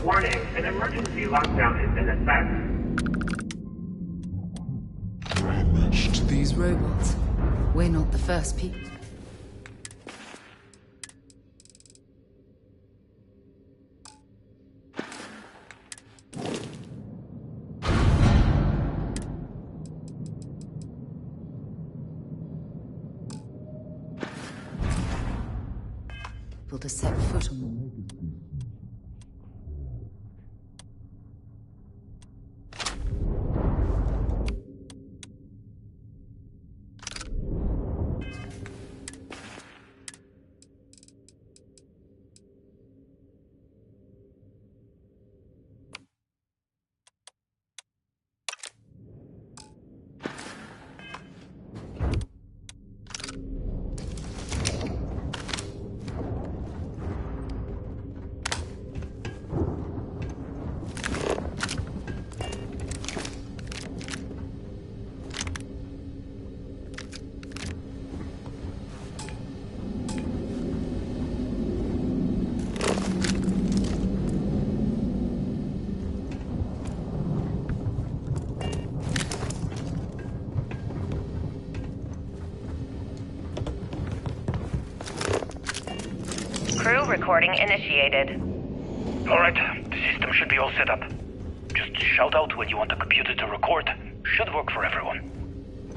Warning, an emergency lockdown is in effect. To these robots. We're not the first people. To set foot on them. Crew recording initiated. Alright, the system should be all set up. Just shout out when you want the computer to record. Should work for everyone.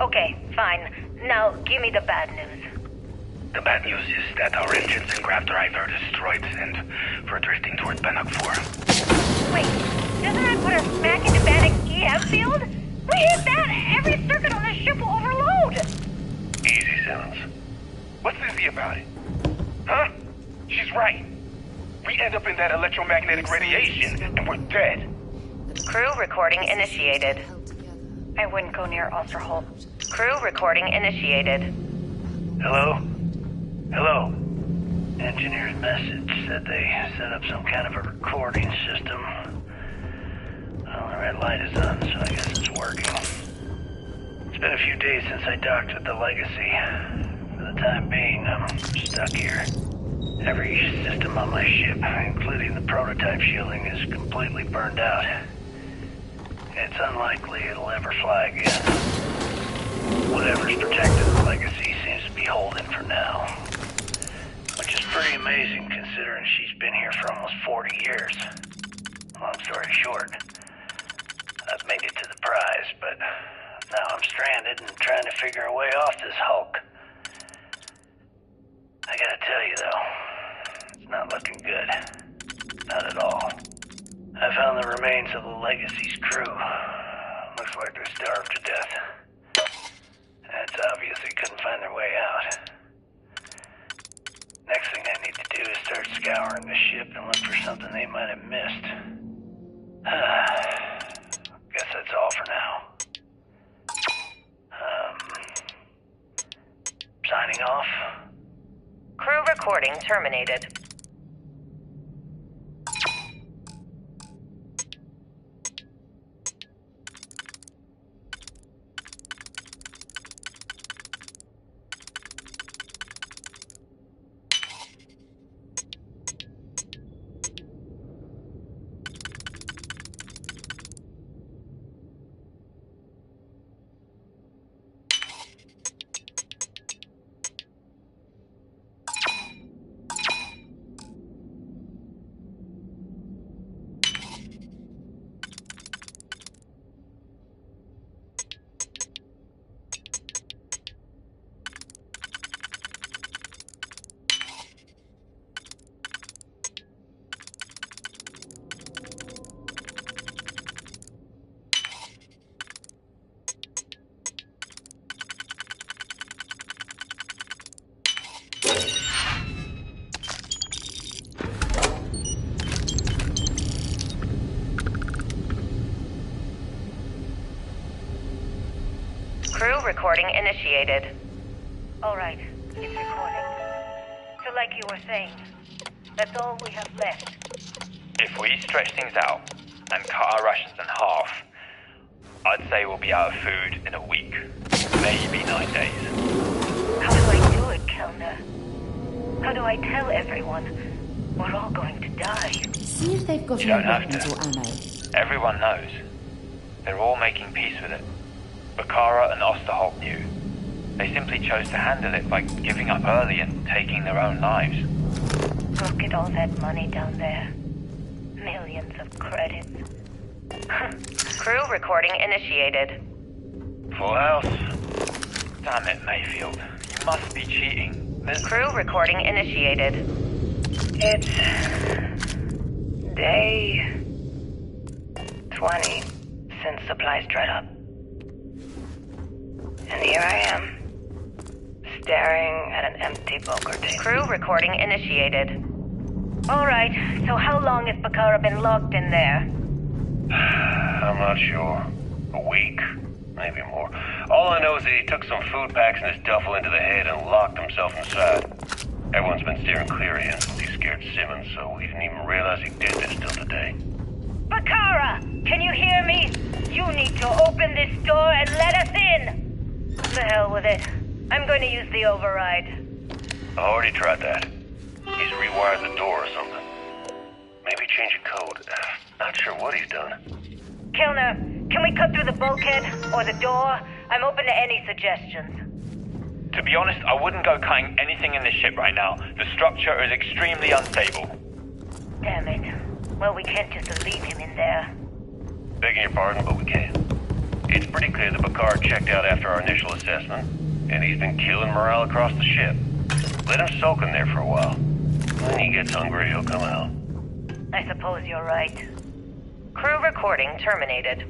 Okay, fine. Now, give me the bad news. The bad news is that our engines and grav drive are destroyed, and we're drifting toward Bannock 4. Wait, doesn't that put us smack into Bannock EF field? We hit that, every circuit on this ship will overload! Easy, Simmons. What's easy about it? Huh? She's right. We end up in that electromagnetic radiation, and we're dead. Crew recording initiated. I wouldn't go near Osterholt. Crew recording initiated. Hello? Hello? Engineer's message said they set up some kind of a recording system. Well, the red light is on, so I guess it's working. It's been a few days since I docked with the Legacy. For the time being, I'm stuck here. Every system on my ship, including the prototype shielding, is completely burned out. It's unlikely it'll ever fly again. Whatever's protecting the legacy seems to be holding for now. Which is pretty amazing considering she's been here for almost 40 years. Long story short, I've made it to the prize, but now I'm stranded and trying to figure a way off this hulk. I gotta tell you though, it's not looking good. Not at all. I found the remains of the Legacy's crew. Looks like they're starved to death. It's obvious they couldn't find their way out. Next thing I need to do is start scouring the ship and look for something they might have missed. Guess that's all for now. Signing off. Crew recording terminated. Crew recording initiated. All right, it's recording. So like you were saying, that's all we have left. If we stretch things out and cut our rations in half, I'd say we'll be out of food in a week, maybe 9 days. How do I do it, Kellner? How do I tell everyone we're all going to die? See if they've got You don't any have weapons to. or ammo. Everyone knows. They're all making peace with it. Bakara and Osterholt knew. They simply chose to handle it by giving up early and taking their own lives. Look at all that money down there. Millions of credits. Crew recording initiated. Full house. Damn it, Mayfield. You must be cheating. Crew recording initiated. It's day 20 since supplies dried up. And here I am, staring at an empty poker table. Crew recording initiated. All right, so how long has Bakara been locked in there? I'm not sure. A week? Maybe more. All I know is that he took some food packs in his duffel into the head and locked himself inside. Everyone's been steering clear of him since he scared Simmons, so we didn't even realize he did this till today. Bakara! Can you hear me? You need to open this door and let us in! The hell with it. I'm going to use the override. I already tried that. He's rewired the door or something. Maybe change a code. Not sure what he's done. Kellner, can we cut through the bulkhead or the door? I'm open to any suggestions. To be honest, I wouldn't go cutting anything in this ship right now. The structure is extremely unstable. Damn it. Well, we can't just leave him in there. Begging your pardon, but we can. It's pretty clear that Bakar checked out after our initial assessment, and he's been killing morale across the ship. Let him soak in there for a while. When he gets hungry, he'll come out. I suppose you're right. Crew recording terminated.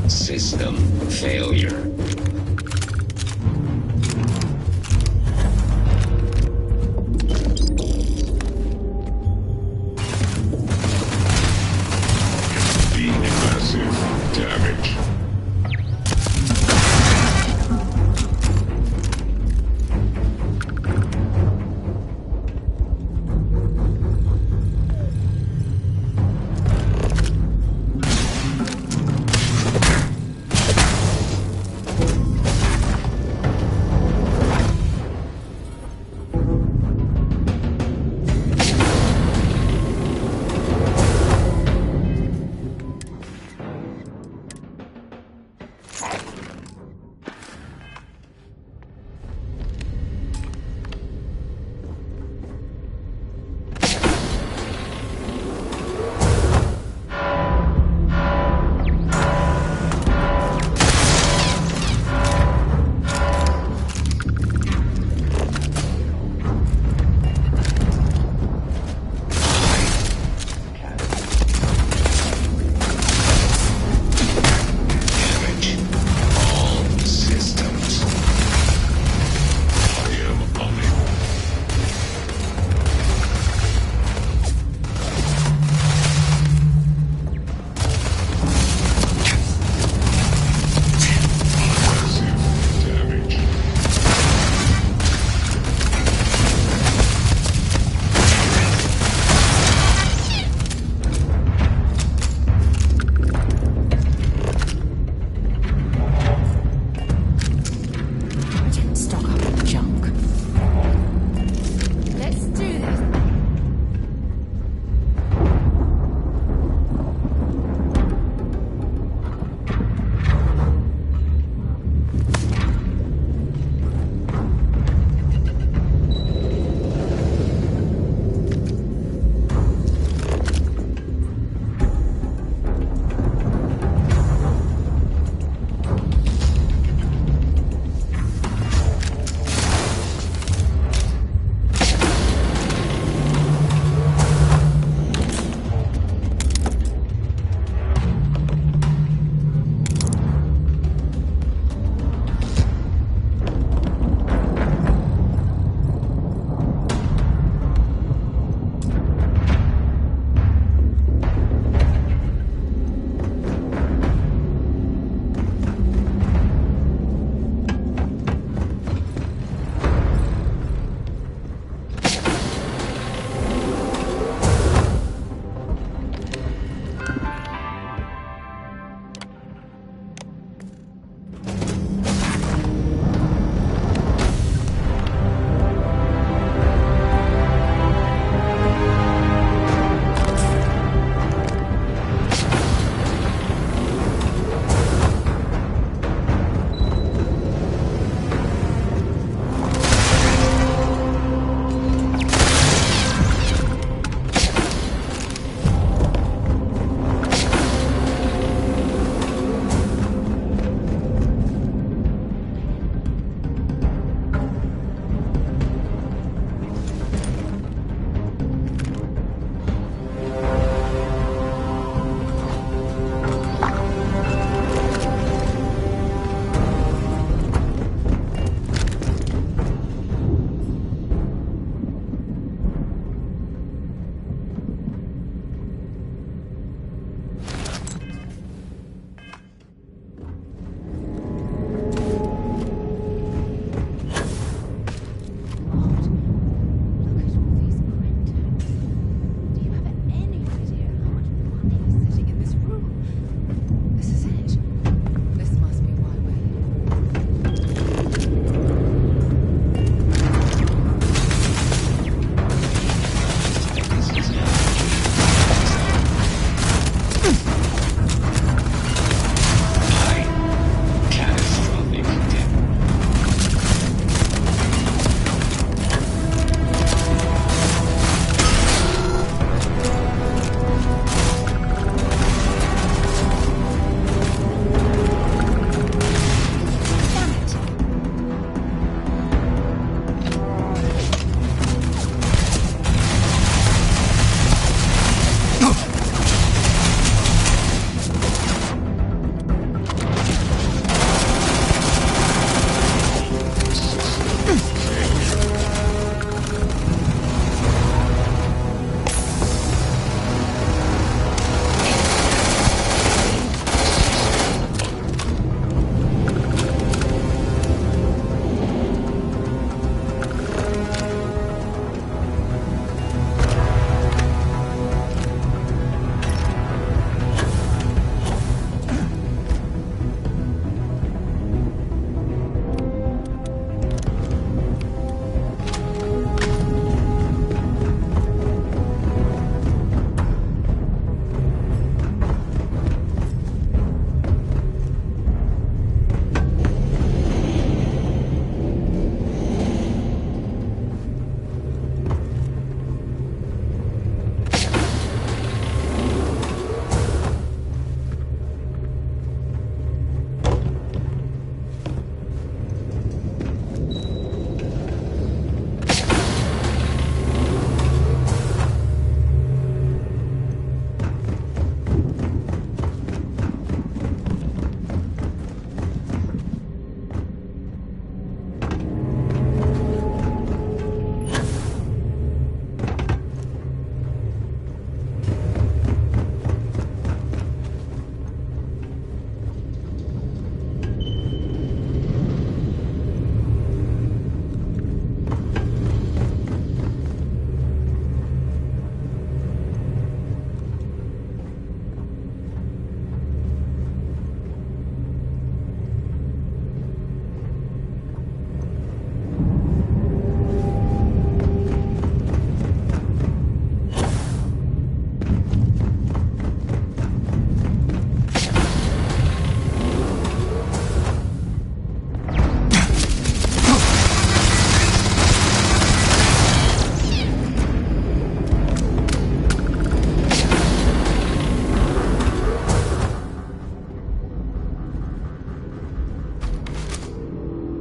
System failure. Being massive damage.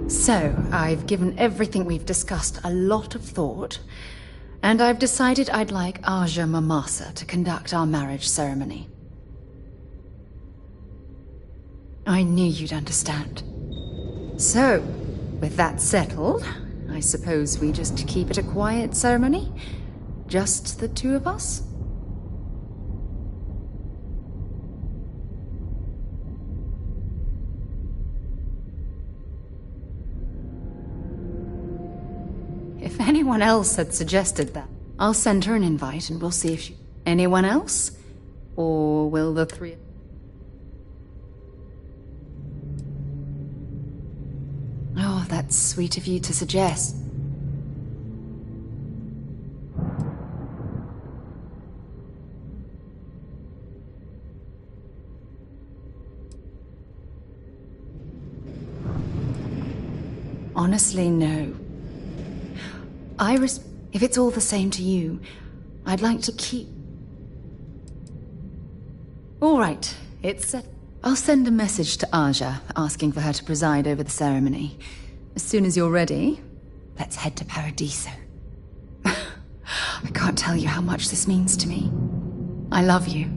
So, I've given everything we've discussed a lot of thought, and I've decided I'd like Aja Mamasa to conduct our marriage ceremony. I knew you'd understand. So, with that settled, I suppose we just keep it a quiet ceremony? Just the two of us? If anyone else had suggested that, I'll send her an invite and we'll see if she... Anyone else? Or will the three... Oh, that's sweet of you to suggest. Honestly, no. Iris, if it's all the same to you, I'd like to keep... All right, it's set. I'll send a message to Aja, asking for her to preside over the ceremony. As soon as you're ready, let's head to Paradiso. I can't tell you how much this means to me. I love you.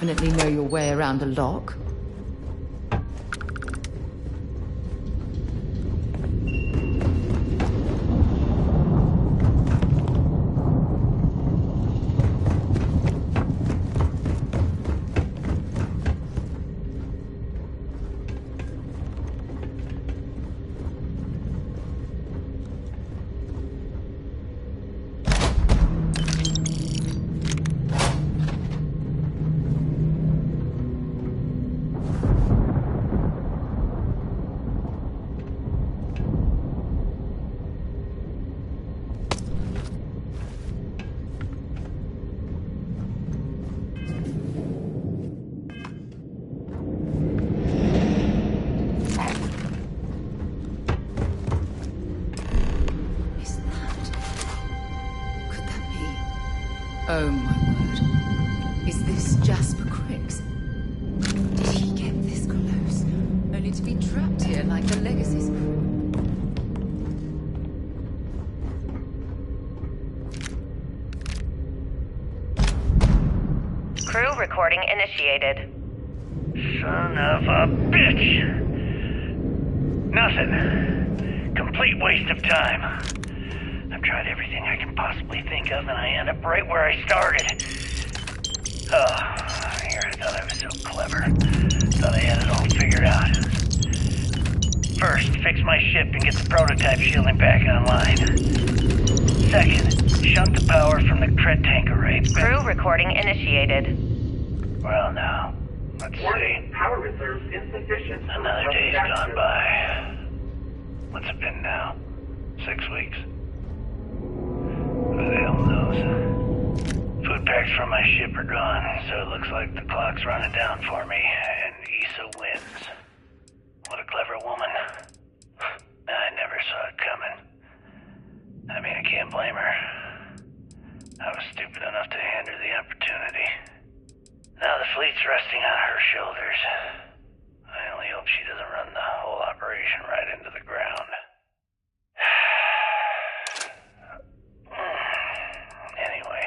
Definitely know your way around a lock. Oh my word. Is this Jasper Cricks? Did he get this close? Only to be trapped here like the Legacy's crew? Crew recording initiated. Son of a bitch! Nothing. Complete waste of time. I've tried everything I can possibly think of, and I end up right where I started. Oh, sure. Thought I had it all figured out. First, fix my ship and get the prototype shielding back online. Second, shunt the power from the cred tank array. Crew recording initiated. Well, now, let's see. Power reserves insufficient. Another day's gone by. What's it been now? 6 weeks? Who the hell knows? Food packs from my ship are gone, so it looks like the clock's running down for me, and Issa wins. What a clever woman. I never saw it coming. I mean, I can't blame her. I was stupid enough to hand her the opportunity. Now the fleet's resting on her shoulders. I only hope she doesn't run the whole operation right into the ground. Anyway,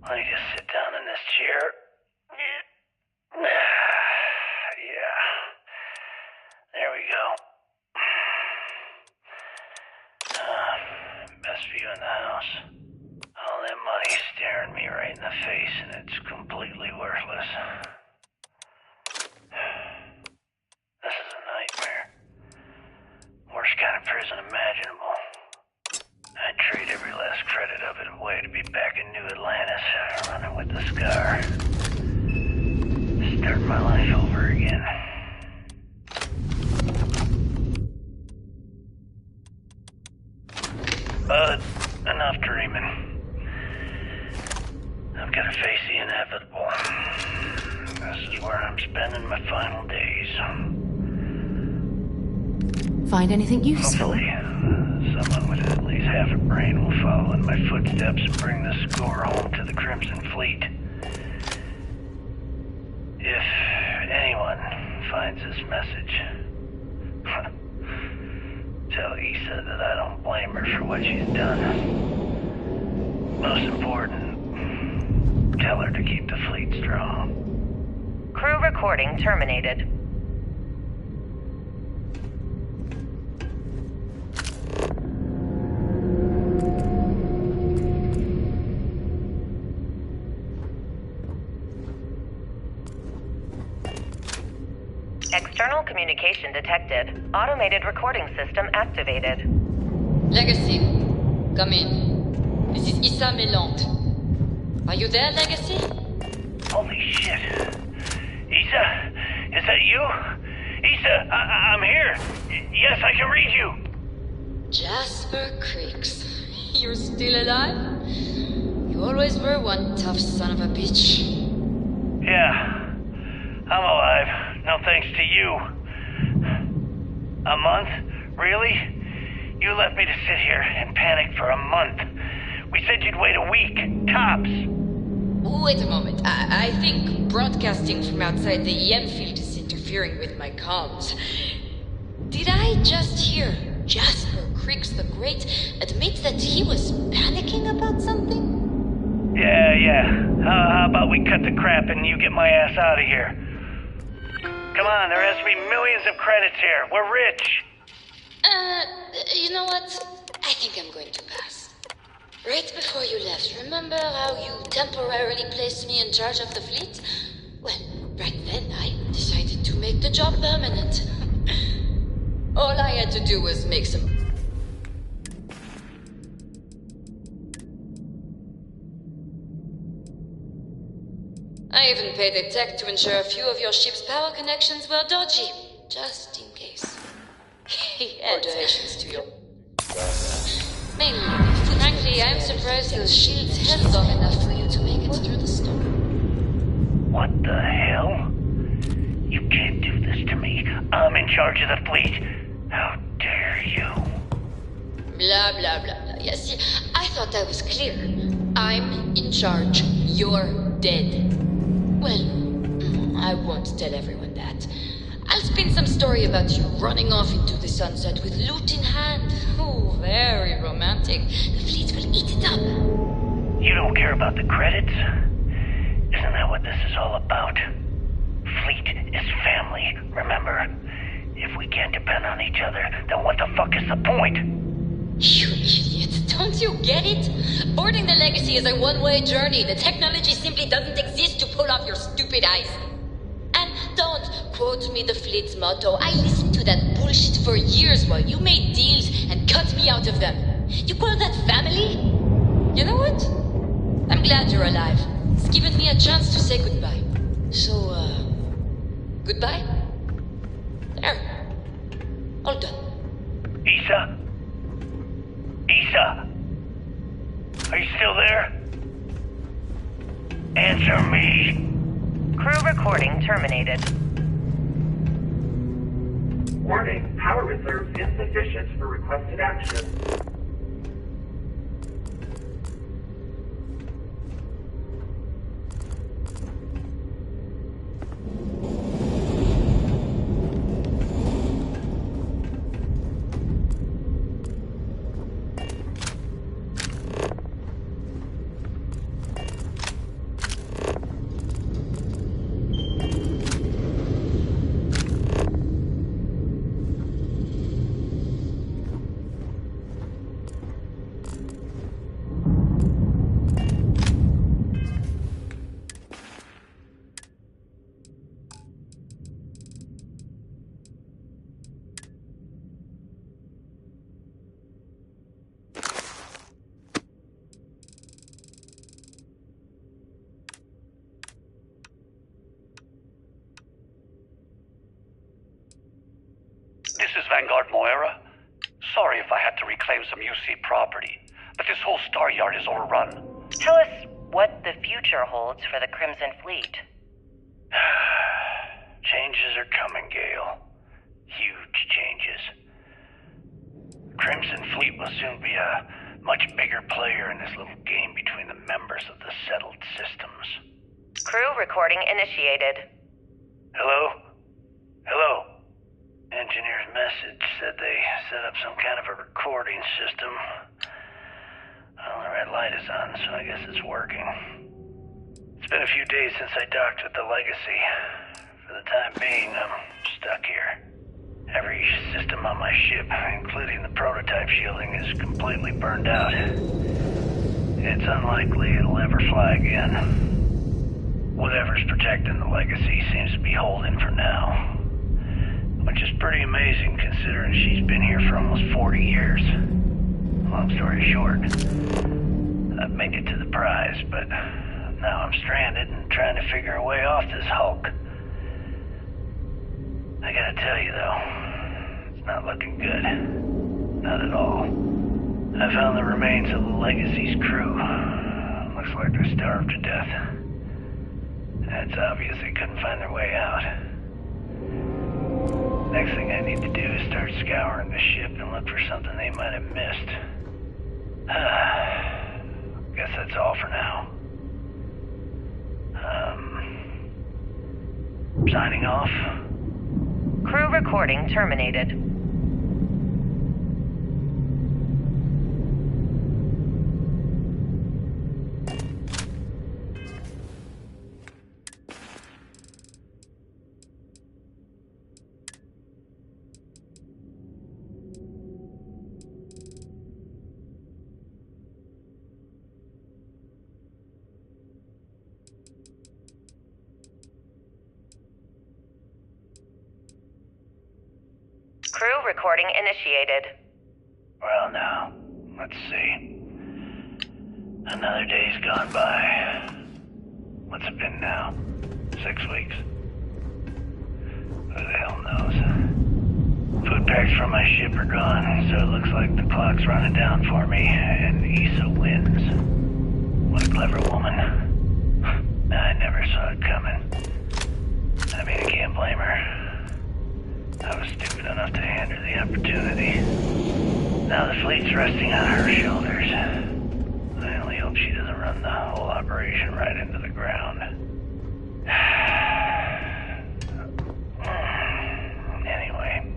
let me just sit down in this chair. Yeah. There we go. Best view in the house. All that money staring me right in the face, and it's completely worthless. This is a nightmare. Worst kind of prison imaginable. I'd trade every last credit of it away to be back in New Atlantis, running with the Scar. Start my life over again. But enough dreaming. I've got to face the inevitable. This is where I'm spending my final days. Find anything useful? Hopefully, someone with at least half a brain will follow in my footsteps and bring the score home to the Crimson Fleet. If anyone finds this message, tell Issa that I don't blame her for what she's done. Most important, tell her to keep the fleet strong. Crew recording terminated. External communication detected. Automated recording system activated. Legacy, come in. This is Issa Melant. Are you there, Legacy? Holy shit. Issa, is that you? Issa, I'm here. Yes, I can read you. Jasper Creeks. You're still alive? You always were one tough son of a bitch. Yeah, I'm alive. No thanks to you. A month? Really? You left me to sit here and panic for a month. We said you'd wait a week, tops. Wait a moment. I think broadcasting from outside the EM field is interfering with my comms. Did I just hear Jasper Creeks the Great admit that he was panicking about something? Yeah. How about we cut the crap and you get my ass out of here? Come on, there has to be millions of credits here. We're rich. You know what? I think I'm going to pass. Right before you left, remember how you temporarily placed me in charge of the fleet? Well, right then I decided to make the job permanent. All I had to do was make some... I even paid a tech to ensure a few of your ship's power connections were dodgy, just in case. And donations to your... Mainly, frankly, I'm surprised those shields held long enough for you to make it through the storm. What the hell? You can't do this to me. I'm in charge of the fleet. How dare you? Blah, blah, blah, blah. Yes, I thought I was clear. I'm in charge. You're dead. Well, I won't tell everyone that. I'll spin some story about you running off into the sunset with loot in hand. Oh, very romantic. The fleet will eat it up. You don't care about the credits? Isn't that what this is all about? Fleet is family, remember? If we can't depend on each other, then what the fuck is the point? You idiot. Don't you get it? Boarding the Legacy is a one-way journey. The technology simply doesn't exist to pull off your stupid stupid eyes. And don't quote me the fleet's motto. I listened to that bullshit for years while you made deals and cut me out of them. You call that family? You know what? I'm glad you're alive. It's given me a chance to say goodbye. So, goodbye? There. All done. Issa? Issa? Are you still there? Answer me. Crew recording terminated. Warning, power reserves insufficient for requested action. This is Vanguard Moira. Sorry if I had to reclaim some UC property, but this whole star yard is overrun. Tell us what the future holds for the Crimson Fleet. Changes are coming, Gale. Huge changes. Crimson Fleet will soon be a much bigger player in this little game between the members of the settled systems. Crew recording initiated. Hello? Hello? Engineer's message said they set up some kind of a recording system. Well, the red light is on, so I guess it's working. It's been a few days since I docked with the Legacy. For the time being, I'm stuck here. Every system on my ship, including the prototype shielding, is completely burned out. It's unlikely it'll ever fly again. Whatever's protecting the Legacy seems to be holding for now. Which is pretty amazing considering she's been here for almost 40 years. Long story short, I've made it to the prize, but now I'm stranded and trying to figure a way off this hulk. I gotta tell you though, it's not looking good. Not at all. I found the remains of the Legacy's crew. Looks like they're starved to death. And it's obvious they couldn't find their way out. Next thing I need to do is start scouring the ship and look for something they might have missed. Guess that's all for now. Signing off. Crew recording terminated. Crew recording initiated. Well now, let's see. Another day's gone by. What's it been now? 6 weeks? Who the hell knows? Food packs from my ship are gone, so it looks like the clock's running down for me, and Issa wins. What a clever woman. I never saw it coming. I mean, I can't blame her. I was stupid enough to hand her the opportunity. Now the fleet's resting on her shoulders. I only hope she doesn't run the whole operation right into the ground. Anyway,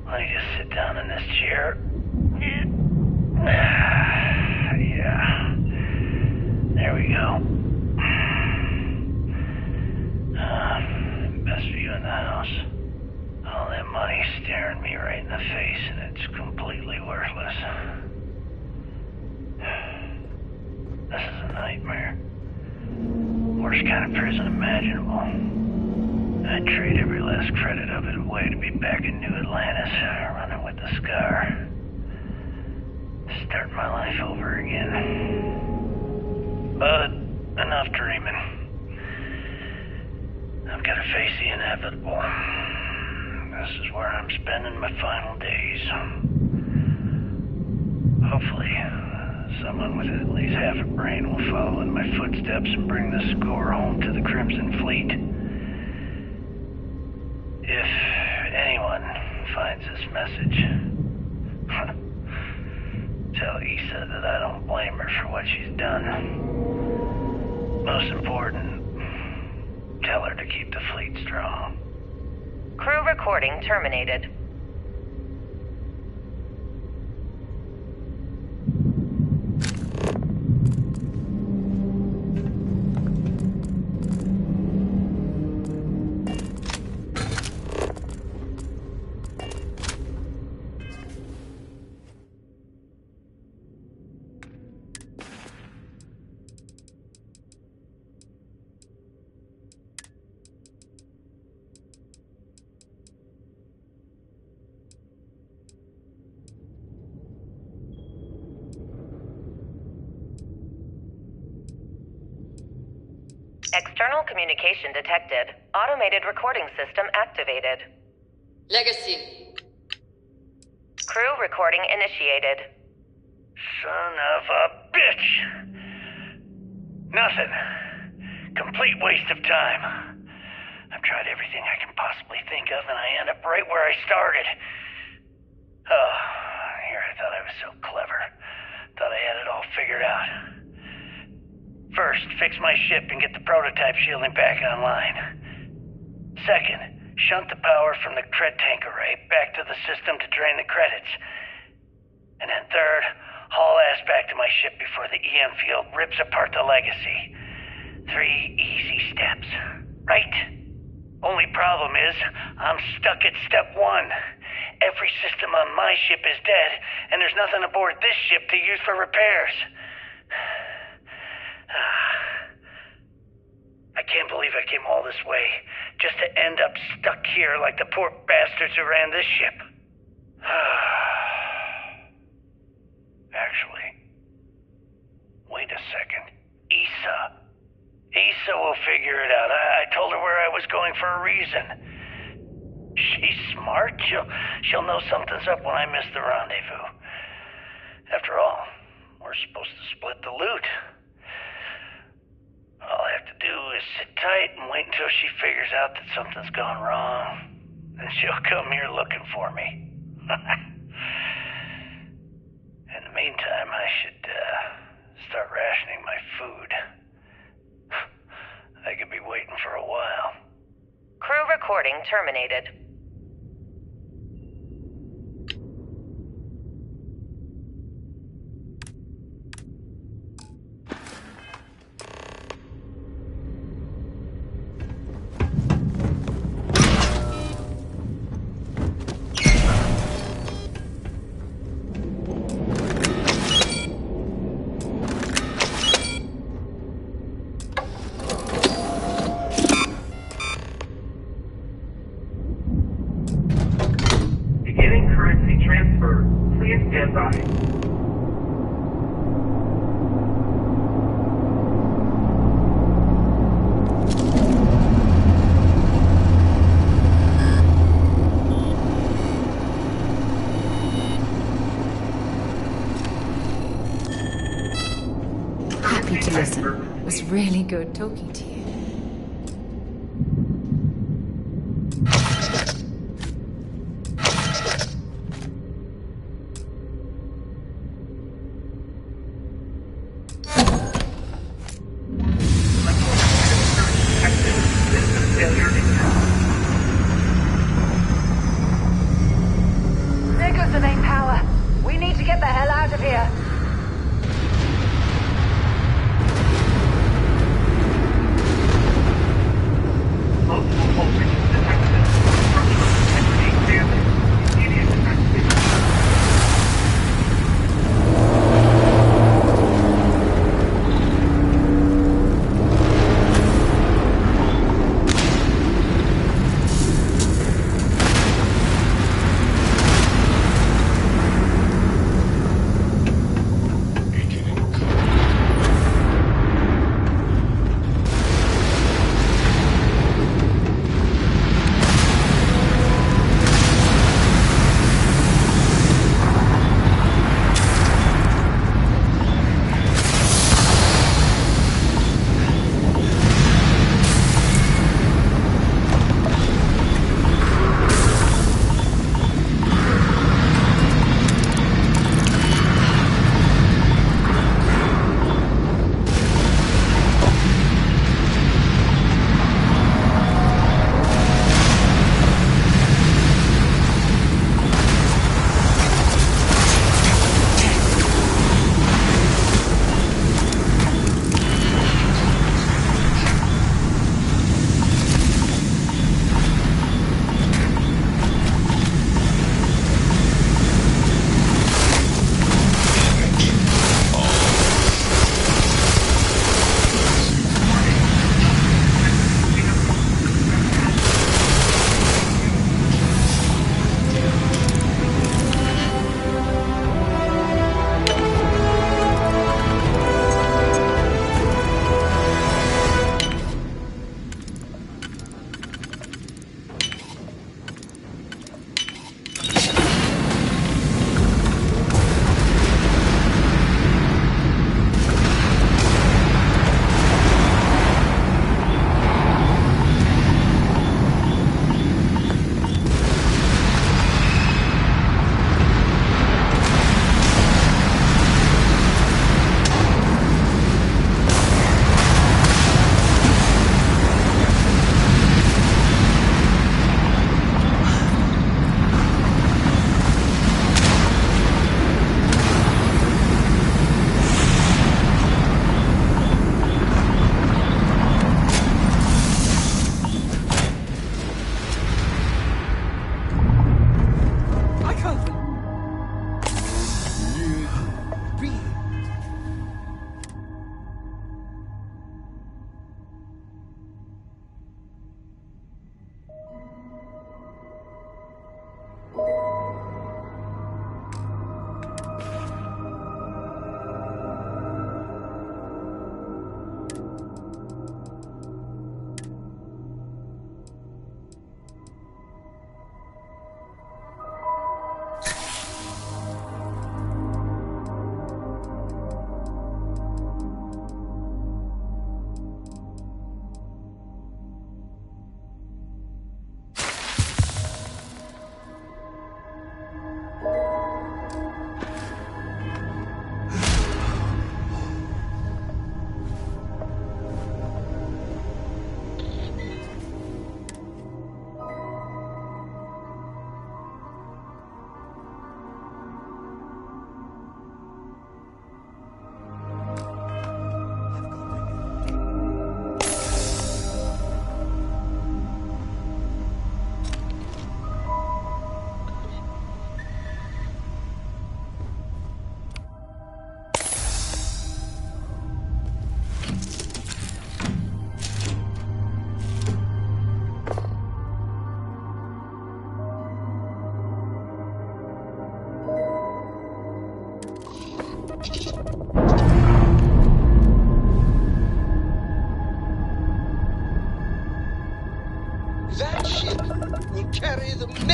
let me just sit down in this chair. Yeah. There we go. Best view in the house. All that money staring me right in the face, and it's completely worthless. This is a nightmare. worst kind of prison imaginable. I'd trade every last credit of it away to be back in New Atlantis, running with the Scar. Start my life over again. But enough dreaming. I've got to face the inevitable. This is where I'm spending my final days. Hopefully, someone with at least half a brain will follow in my footsteps and bring the score home to the Crimson Fleet. If anyone finds this message, tell Issa that I don't blame her for what she's done. Most important, tell her to keep the fleet strong. Crew recording terminated. External communication detected. Automated recording system activated. Legacy. Crew recording initiated. Son of a bitch! Nothing. Complete waste of time. I've tried everything I can possibly think of, and I end up right where I started. Oh, here I thought I was so clever. Thought I had it all figured out. First, fix my ship and get the prototype shielding back online. Second, shunt the power from the cred tank array back to the system to drain the credits. And then third, haul ass back to my ship before the EM field rips apart the legacy. 3 easy steps, right? Only problem is, I'm stuck at step 1. Every system on my ship is dead, and there's nothing aboard this ship to use for repairs. I can't believe I came all this way, just to end up stuck here like the poor bastards who ran this ship. Actually, wait a second. Issa will figure it out. I told her where I was going for a reason. She's smart. She'll know something's up when I miss the rendezvous. After all, we're supposed to split the loot. All I have to do is sit tight and wait until she figures out that something's gone wrong. Then she'll come here looking for me. In the meantime, I should start rationing my food. I could be waiting for a while. Crew recording terminated. Listen, it was really good talking to you. There goes the main power. We need to get the hell out of here.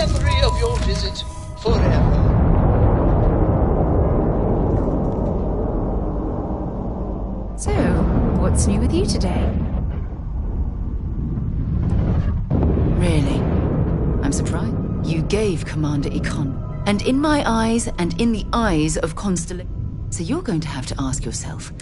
memory of your visit forever. So, what's new with you today? Really? I'm surprised. You gave Commander Econ. And in my eyes, and in the eyes of Constellation. So you're going to have to ask yourself,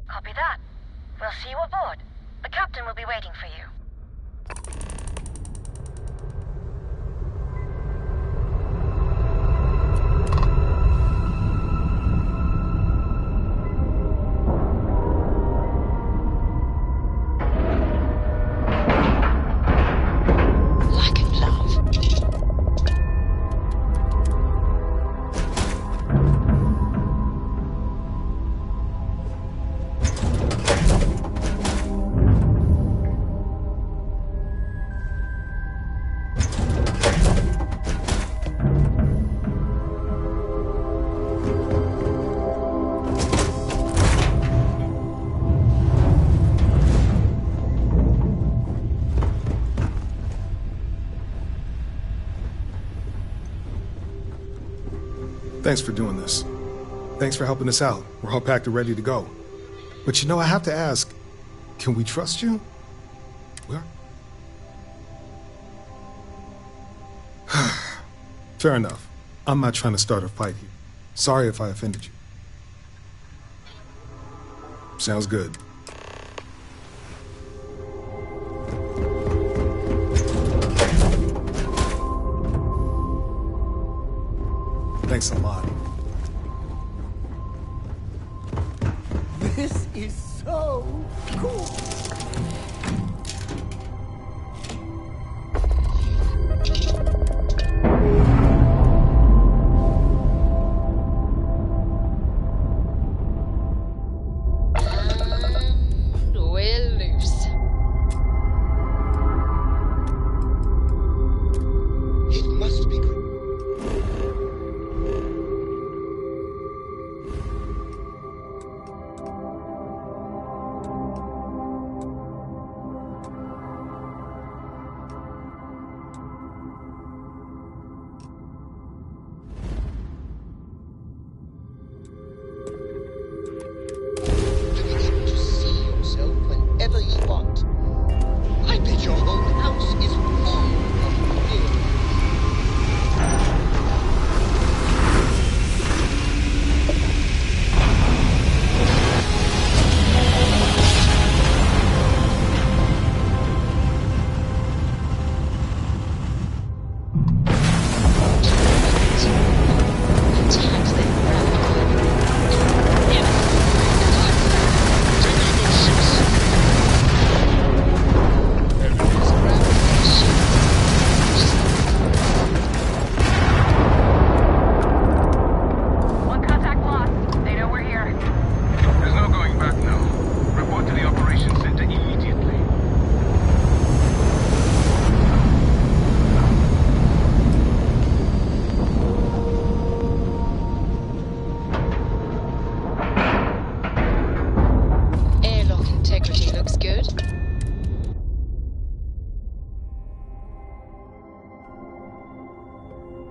Copy that. We'll see you aboard. The captain will be waiting for you. Thanks for doing this. Thanks for helping us out. We're all packed and ready to go. But you know, I have to ask, can we trust you? Where? Fair enough. I'm not trying to start a fight here. Sorry if I offended you. Sounds good. Thanks a lot. This is so cool. We're loose. It must be good.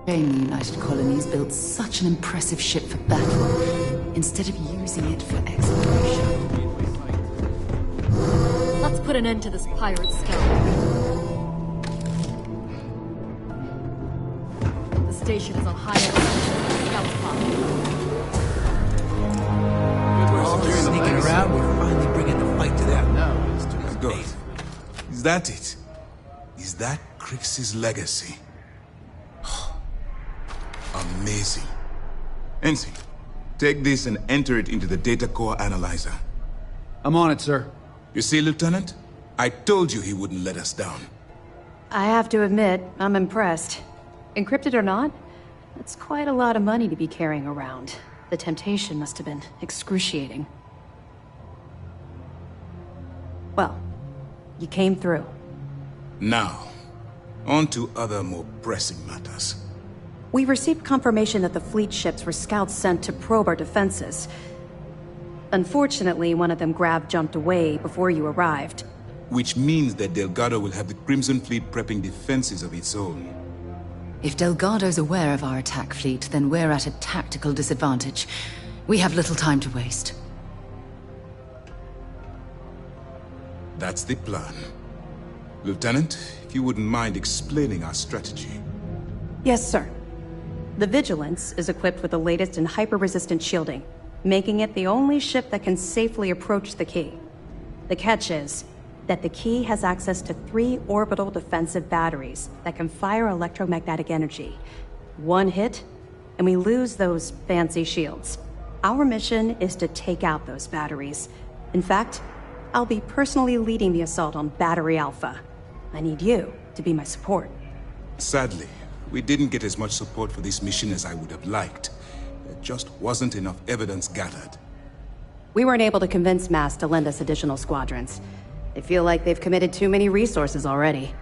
Shame the United Colonies built such an impressive ship for battle, instead of using it for exploration. Let's put an end to this pirate scout. The station is on high alert. Scout spot. Sneaking around, we're finally bringing the fight to that. No, it's too much. Good. Is that it? Is that Crix's legacy? Amazing. Ensign, take this and enter it into the data core analyzer. I'm on it, sir. You see, Lieutenant? I told you he wouldn't let us down. I have to admit, I'm impressed. Encrypted or not, that's quite a lot of money to be carrying around. The temptation must have been excruciating. Well, you came through. Now, on to other more pressing matters. We received confirmation that the fleet ships were scouts sent to probe our defenses. Unfortunately, one of them jumped away before you arrived. Which means that Delgado will have the Crimson Fleet prepping defenses of its own. If Delgado's aware of our attack fleet, then we're at a tactical disadvantage. We have little time to waste. That's the plan. Lieutenant, if you wouldn't mind explaining our strategy. Yes, sir. The Vigilance is equipped with the latest in hyper-resistant shielding, making it the only ship that can safely approach the key. The catch is that the key has access to 3 orbital defensive batteries that can fire electromagnetic energy. One hit, and we lose those fancy shields. Our mission is to take out those batteries. In fact, I'll be personally leading the assault on Battery Alpha. I need you to be my support. Sadly, we didn't get as much support for this mission as I would have liked. There just wasn't enough evidence gathered. We weren't able to convince MAS to lend us additional squadrons. They feel like they've committed too many resources already.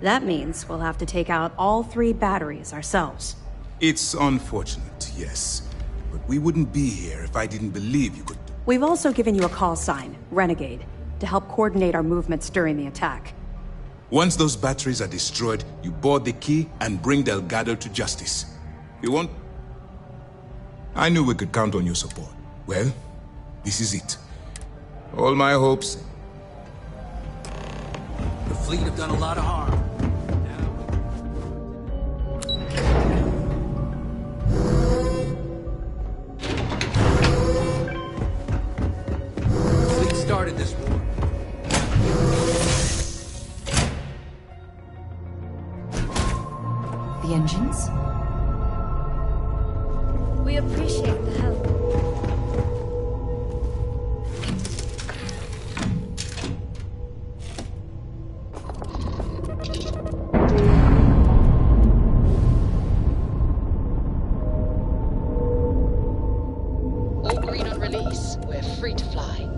That means we'll have to take out all 3 batteries ourselves. It's unfortunate, yes. But we wouldn't be here if I didn't believe you could... We've also given you a call sign, Renegade, to help coordinate our movements during the attack. Once those batteries are destroyed, you board the key and bring Delgado to justice. You won't... I knew we could count on your support. Well, this is it. All my hopes... The fleet have done a lot of harm. The fleet started this war. The engines? We appreciate the help. All green on release. We're free to fly.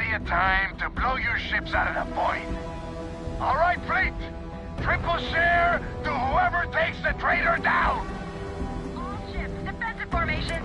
plenty of time to blow your ships out of the void. All right, fleet. Triple share to whoever takes the traitor down. All ships, defensive formation.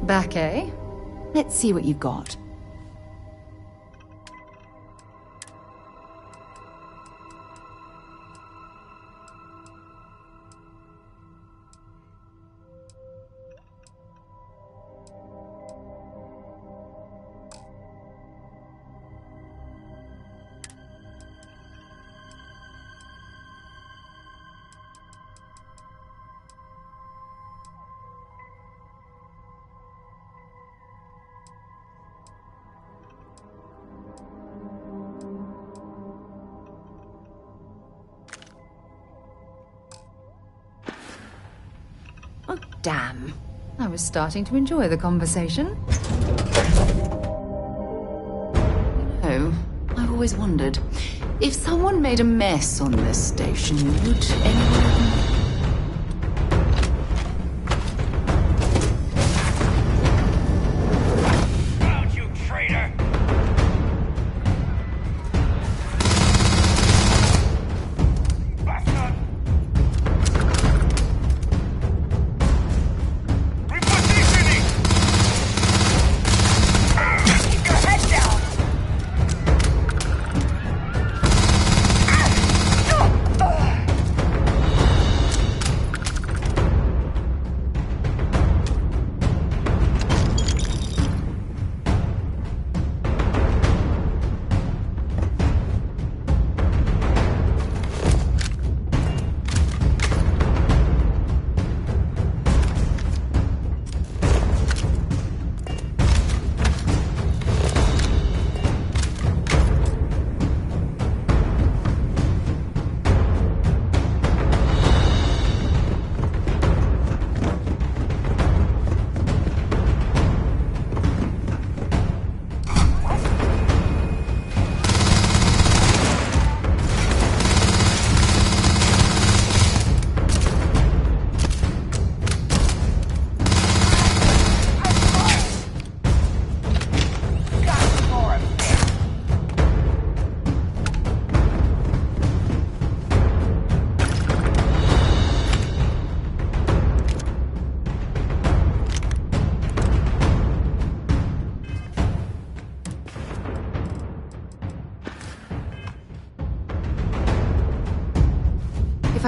Back, eh? Let's see what you've got. Oh, damn. I was starting to enjoy the conversation. You know, I've always wondered, if someone made a mess on this station, would anyone...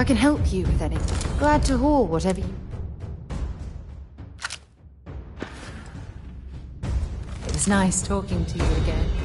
I can help you with anything, glad to haul whatever you... It was nice talking to you again.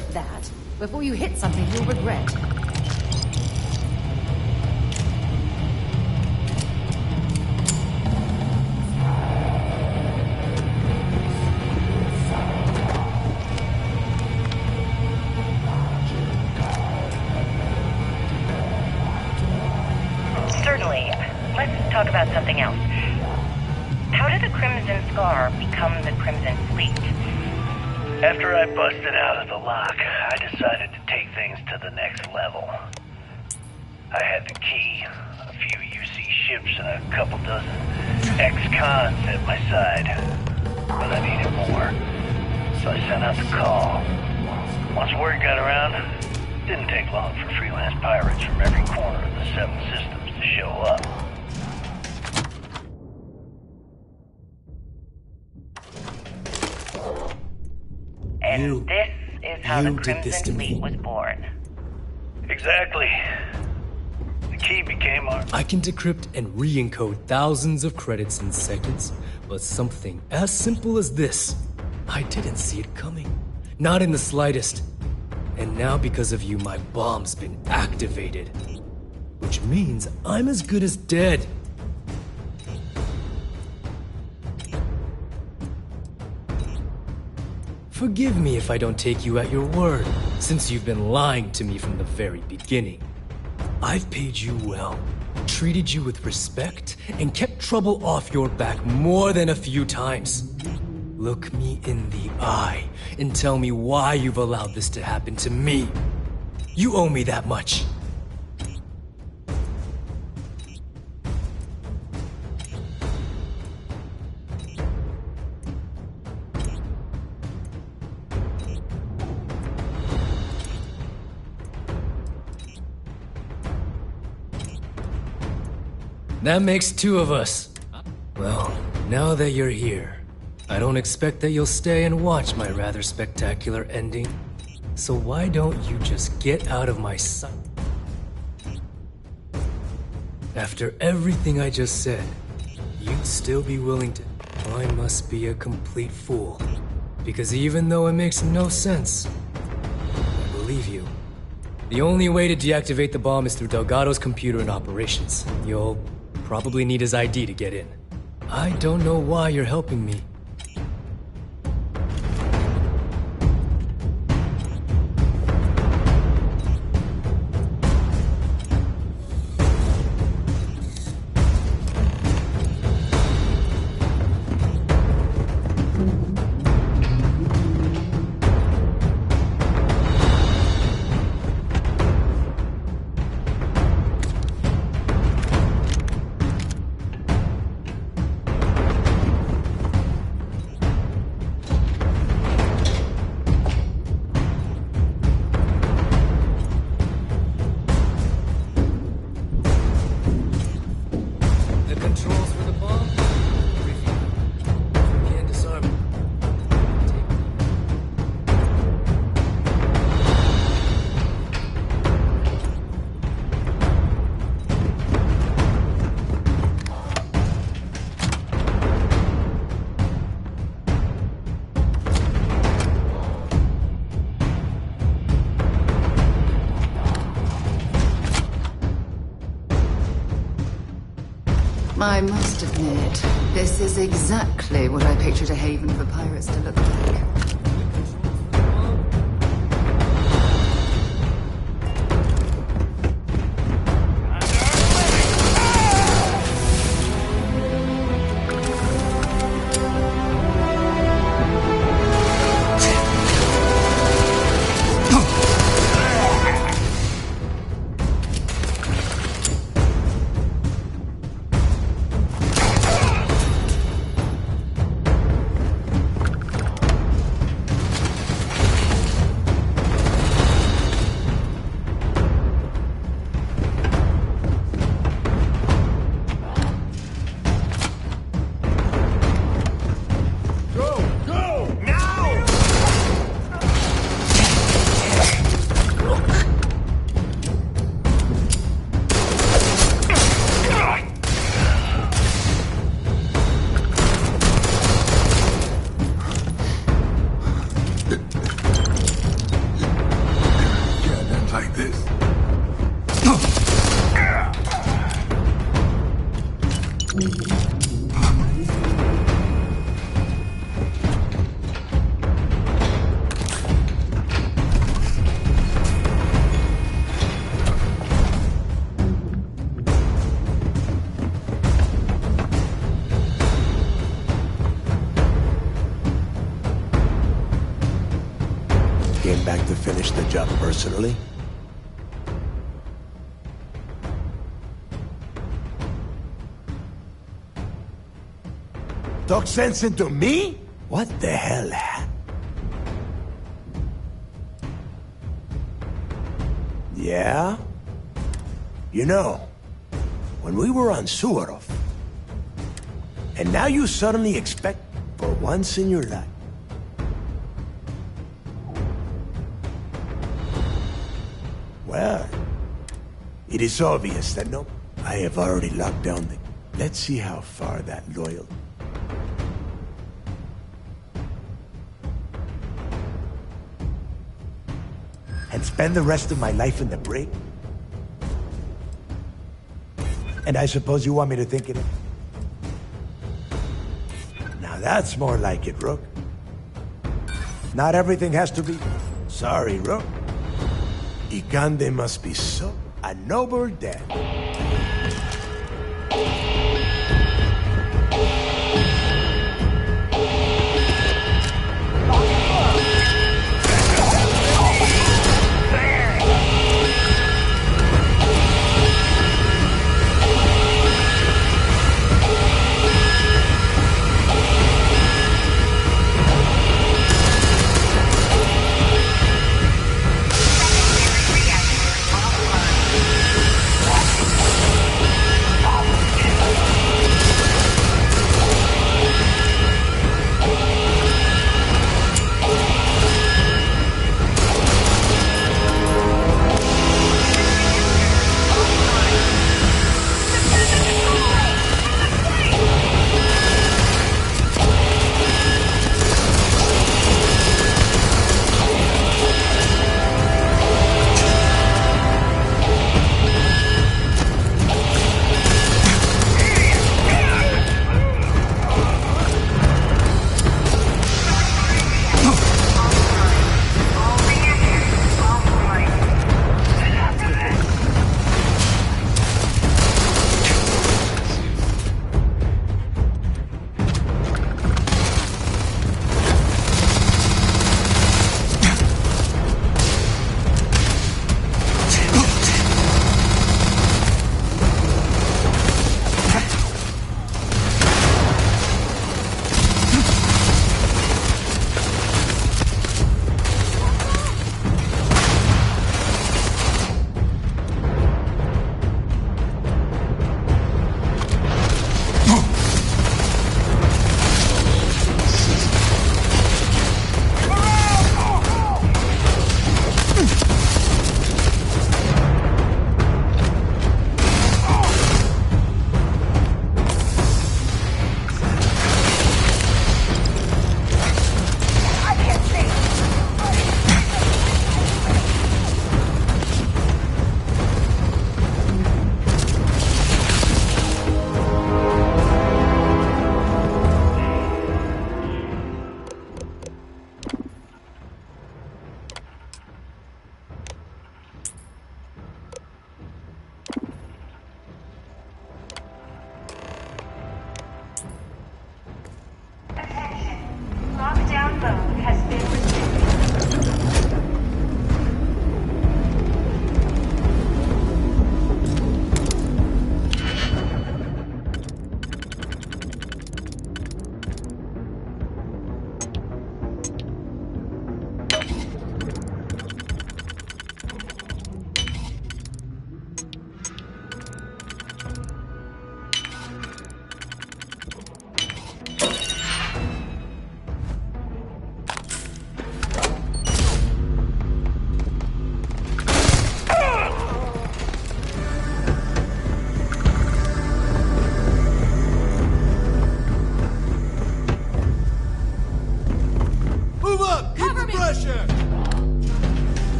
hit that before you hit something you'll regret. Certainly. Let's talk about something else. How did the Crimson Scar become the Crimson Fleet? After I busted out of the lock, I decided to take things to the next level. I had the key, a few UC ships, and a couple dozen ex-cons at my side. But I needed more, so I sent out the call. Once word got around, it didn't take long for freelance pirates from every corner of the 7 systems to show up. And this is how the Crimson Fleet was born. Exactly. The key became our... I can decrypt and re-encode thousands of credits in seconds, but something as simple as this, I didn't see it coming. Not in the slightest. And now because of you, my bomb's been activated. Which means I'm as good as dead. Forgive me if I don't take you at your word, since you've been lying to me from the very beginning. I've paid you well, treated you with respect, and kept trouble off your back more than a few times. Look me in the eye and tell me why you've allowed this to happen to me. You owe me that much. That makes 2 of us. Well, now that you're here, I don't expect that you'll stay and watch my rather spectacular ending. So why don't you just get out of my sight? After everything I just said, you'd still be willing to... I must be a complete fool. Because even though it makes no sense, I believe you. The only way to deactivate the bomb is through Delgado's computer and operations. You'll probably need his ID to get in. I don't know why you're helping me. I must admit, this is exactly what I pictured a haven for pirates to look like. job personally? Talk sense into me? What the hell? Yeah? You know, when we were on Suarov, and now you suddenly expect for once in your life. Well, it is obvious that no, I have already locked down the... Let's see how far that loyal... And spend the rest of my life in the brig? And I suppose you want me to think it... Now that's more like it, Rook. Not everything has to be... Sorry, Rook. Ikande must be so... a noble death.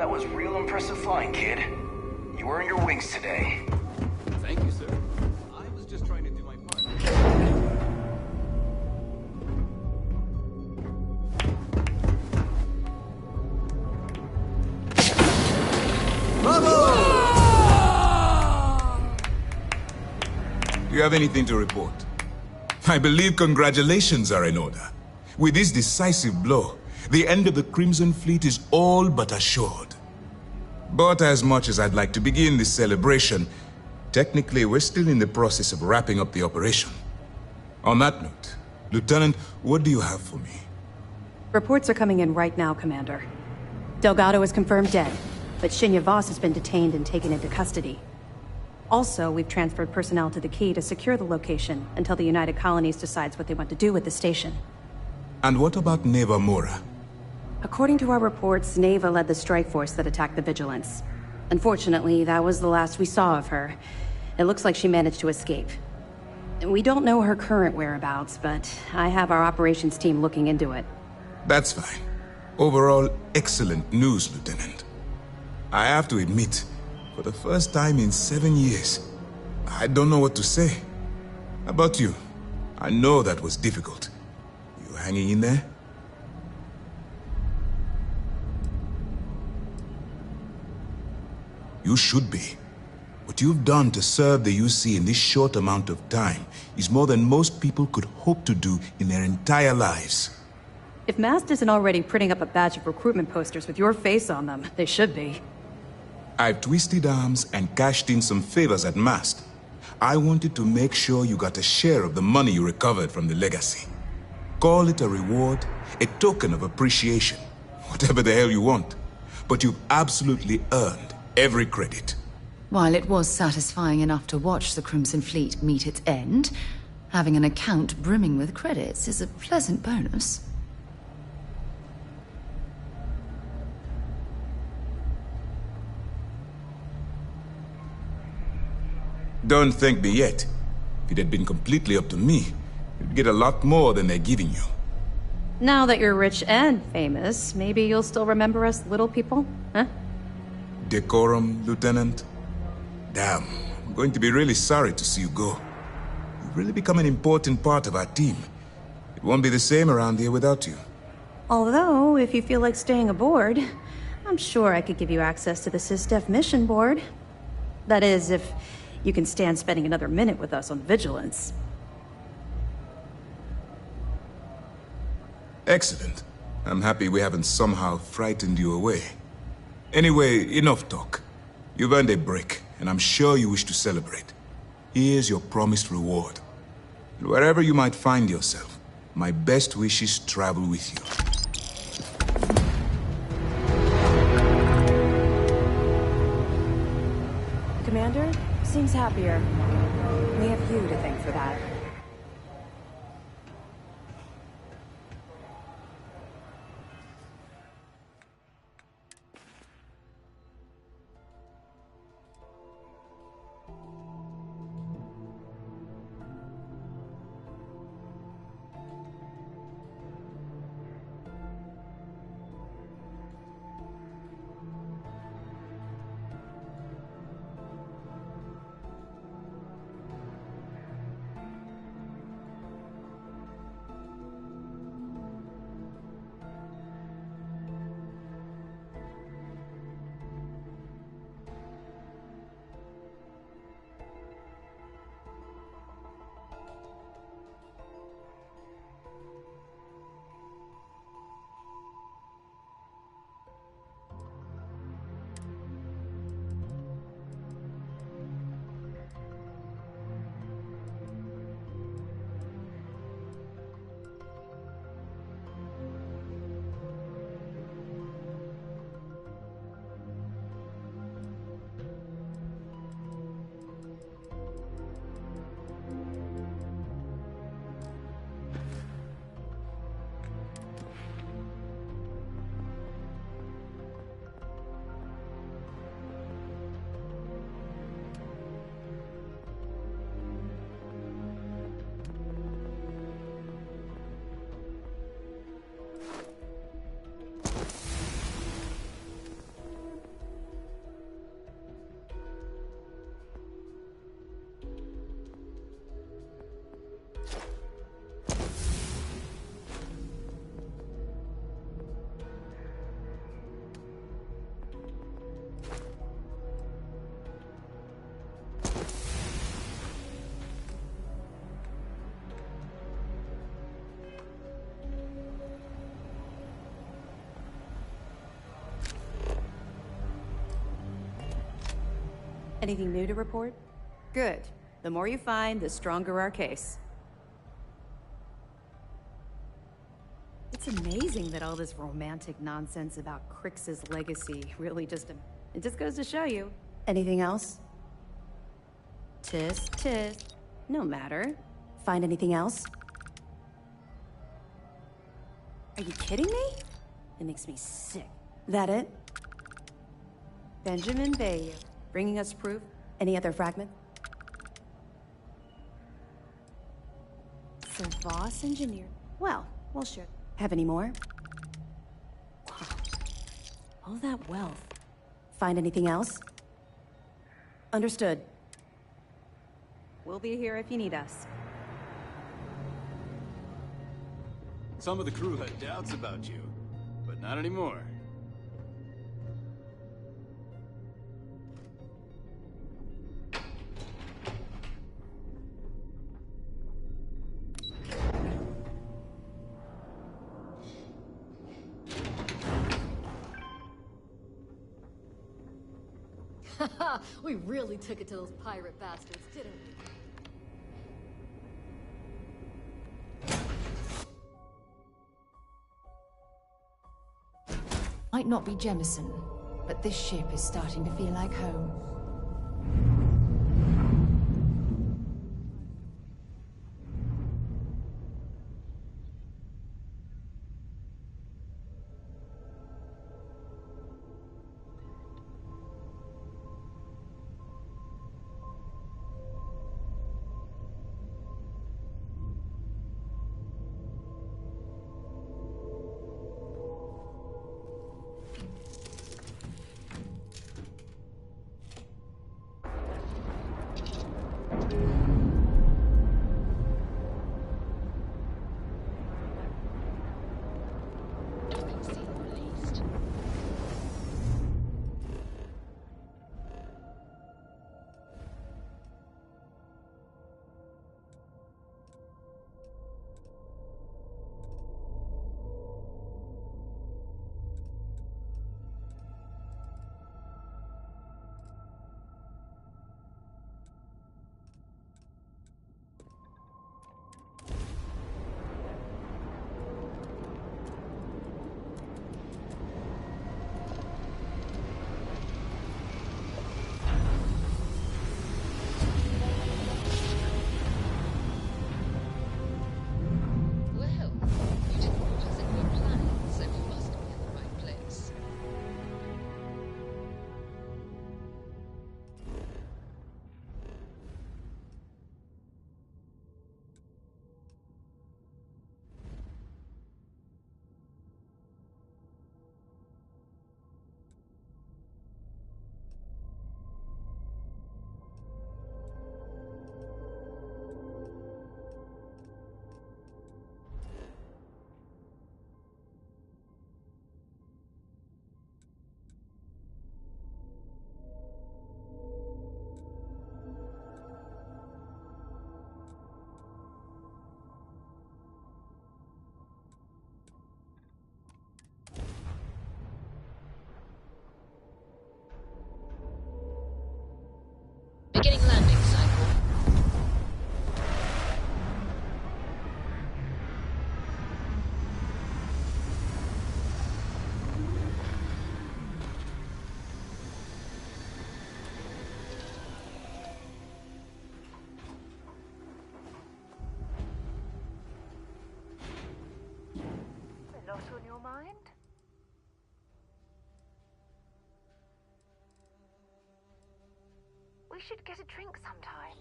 That was real impressive flying, kid. You earned your wings today. Thank you, sir. I was just trying to do my part. Do you have anything to report? I believe congratulations are in order. With this decisive blow, the end of the Crimson Fleet is all but assured. But as much as I'd like to begin this celebration, technically we're still in the process of wrapping up the operation. On that note, Lieutenant, what do you have for me? Reports are coming in right now, Commander. Delgado is confirmed dead, but Shinya Voss has been detained and taken into custody. Also, we've transferred personnel to the Key to secure the location until the United Colonies decides what they want to do with the station. And what about Neva Mora? According to our reports, Neva led the strike force that attacked the Vigilance. Unfortunately, that was the last we saw of her. It looks like she managed to escape. We don't know her current whereabouts, but I have our operations team looking into it. That's fine. Overall, excellent news, Lieutenant. I have to admit, for the first time in 7 years, I don't know what to say. How about you? I know that was difficult. You hanging in there? You should be. What you've done to serve the UC in this short amount of time is more than most people could hope to do in their entire lives. If Mast isn't already printing up a batch of recruitment posters with your face on them, they should be. I've twisted arms and cashed in some favors at Mast. I wanted to make sure you got a share of the money you recovered from the legacy. Call it a reward, a token of appreciation, whatever the hell you want. But you've absolutely earned every credit. While it was satisfying enough to watch the Crimson Fleet meet its end, having an account brimming with credits is a pleasant bonus. Don't thank me yet. If it had been completely up to me, you'd get a lot more than they're giving you. Now that you're rich and famous, maybe you'll still remember us little people, huh? Decorum, Lieutenant? Damn, I'm going to be really sorry to see you go. You've really become an important part of our team. It won't be the same around here without you. Although, if you feel like staying aboard, I'm sure I could give you access to the SysDef mission board. That is, if you can stand spending another minute with us on Vigilance. Excellent. I'm happy we haven't somehow frightened you away. Anyway, enough talk. You've earned a break, and I'm sure you wish to celebrate. Here's your promised reward. And wherever you might find yourself, my best wishes travel with you. Commander, seems happier. We have you to thank for that. Anything new to report? Good. The more you find, the stronger our case. It's amazing that all this romantic nonsense about Crix's legacy really it just goes to show you. Anything else? Tisk, tisk. No matter. Find anything else? Are you kidding me? It makes me sick. That it? Benjamin Bayou. Bringing us proof? Any other fragment? Voss engineer. Well, sure. Have any more? Wow. All that wealth. Find anything else? Understood. We'll be here if you need us. Some of the crew had doubts about you, but not anymore. We really took it to those pirate bastards, didn't we? Might not be Jemison, but this ship is starting to feel like home. Beginning landing cycle. A lot on your mind? We should get a drink sometime.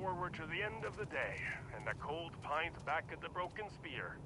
forward to the end of the day, and a cold pint back at the Broken Spear.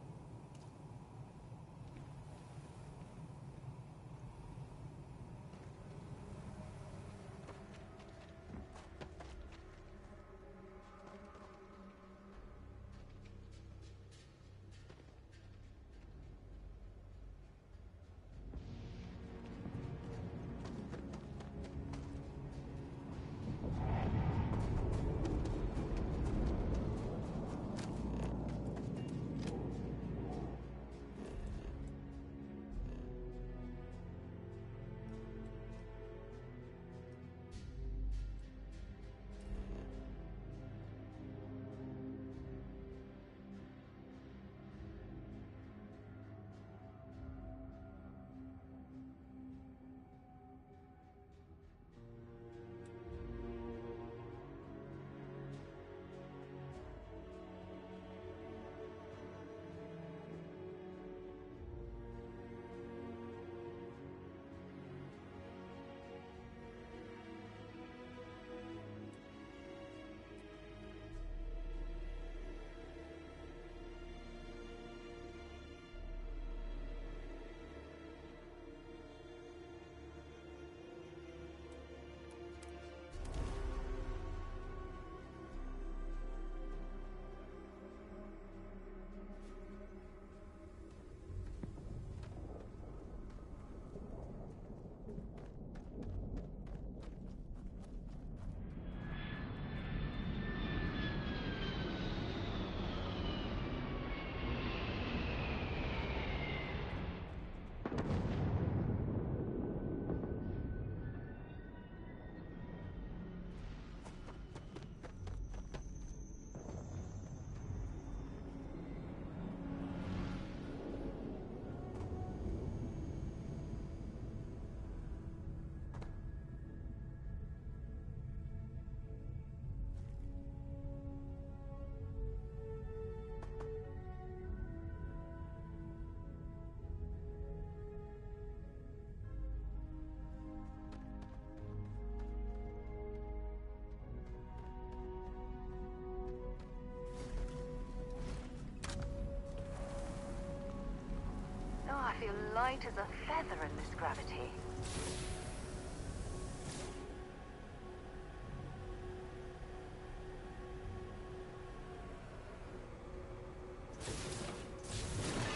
Oh, I feel light as a feather in this gravity.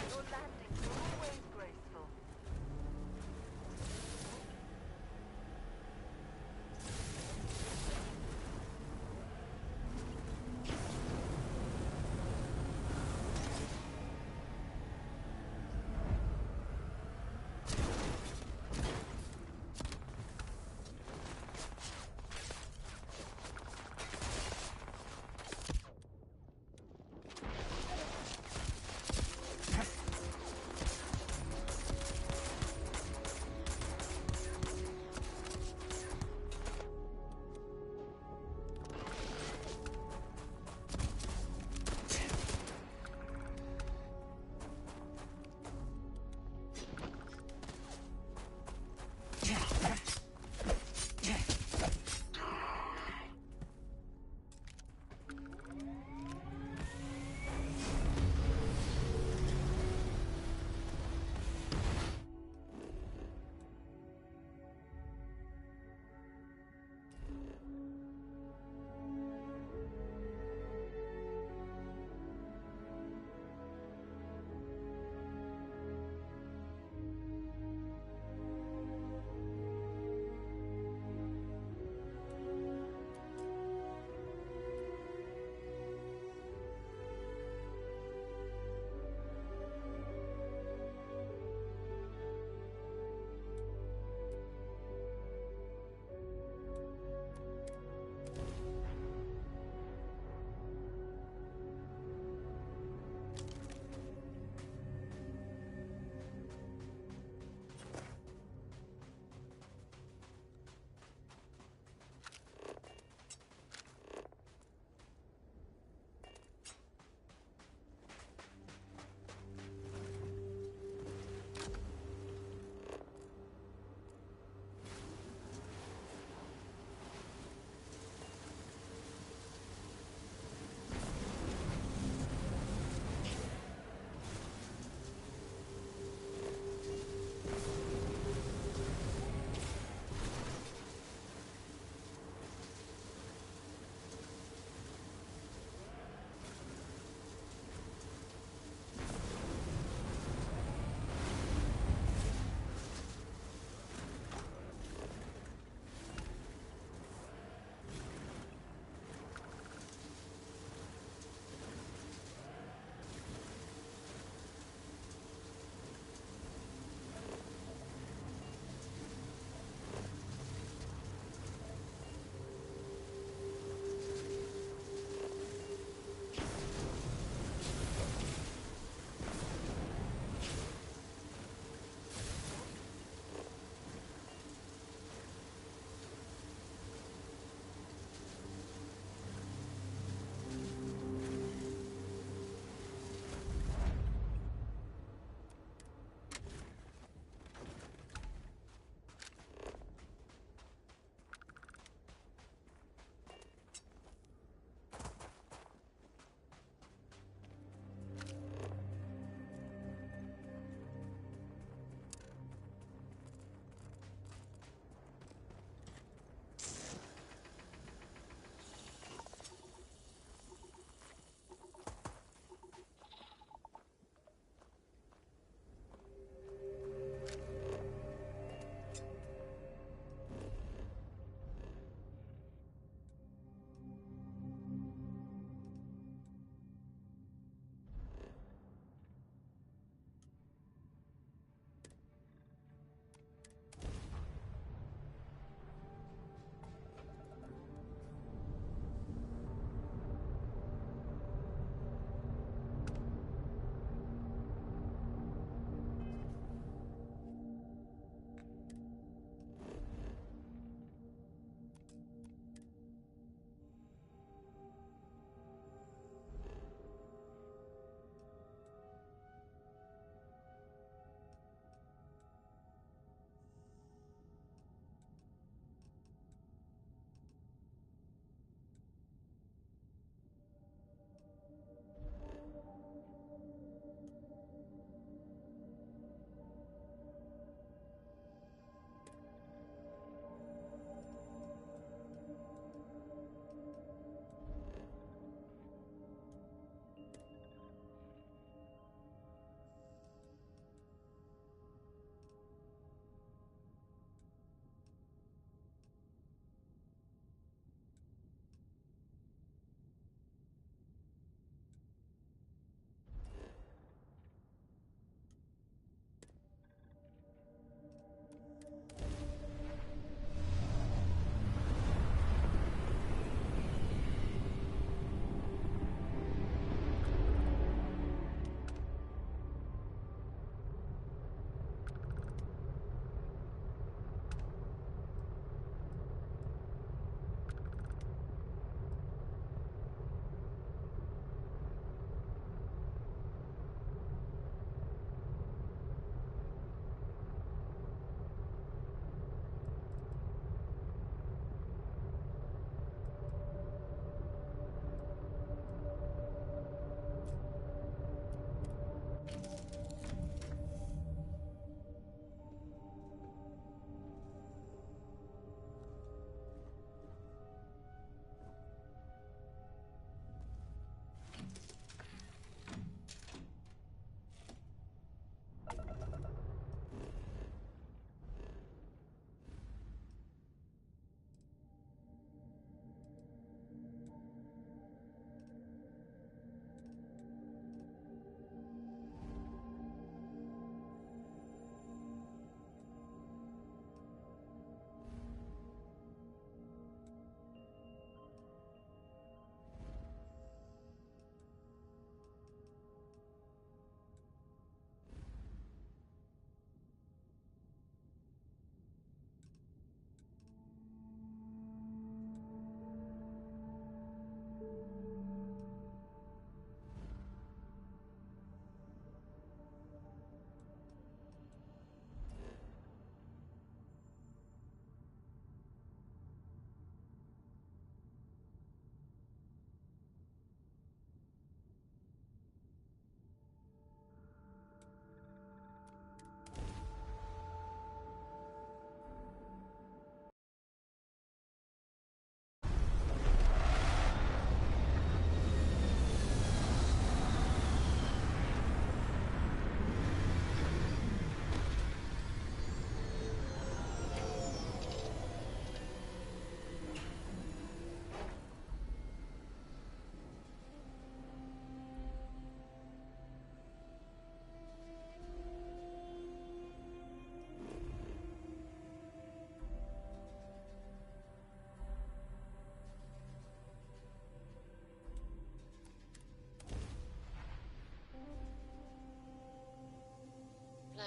Your landings are always graceful.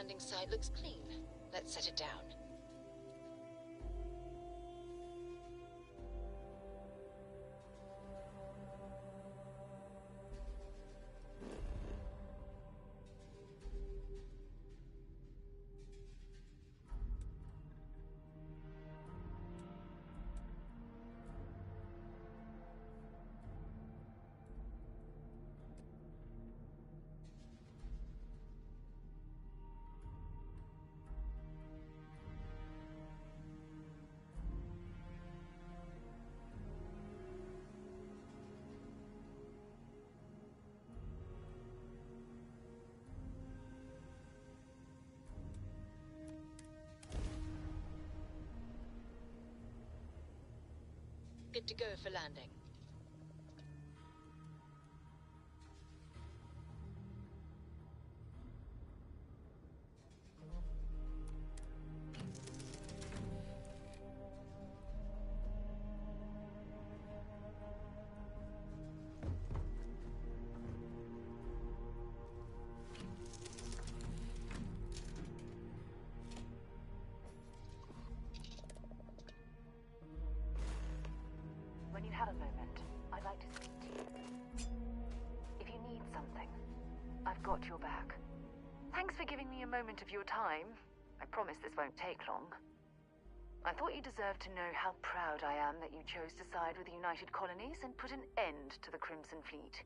landing site looks clean. Let's set it down. Good to go for landing. When you have a moment, I'd like to speak to you. If you need something, I've got your back. Thanks for giving me a moment of your time. I promise this won't take long. I thought you deserved to know how proud I am that you chose to side with the United Colonies and put an end to the Crimson Fleet.